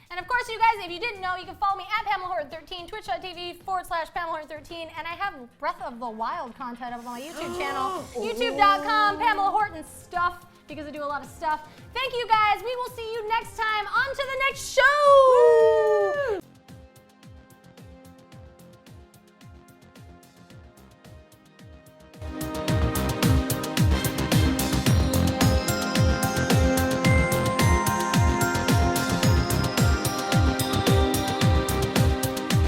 And of course, you guys, if you didn't know, you can follow me at Pamela Horton 13, twitch.tv/Pamela Horton 13, and I have Breath of the Wild content up on my YouTube channel, youtube.com, Pamela Horton Stuff, because I do a lot of stuff. Thank you guys. We will see you next time. On to the next show.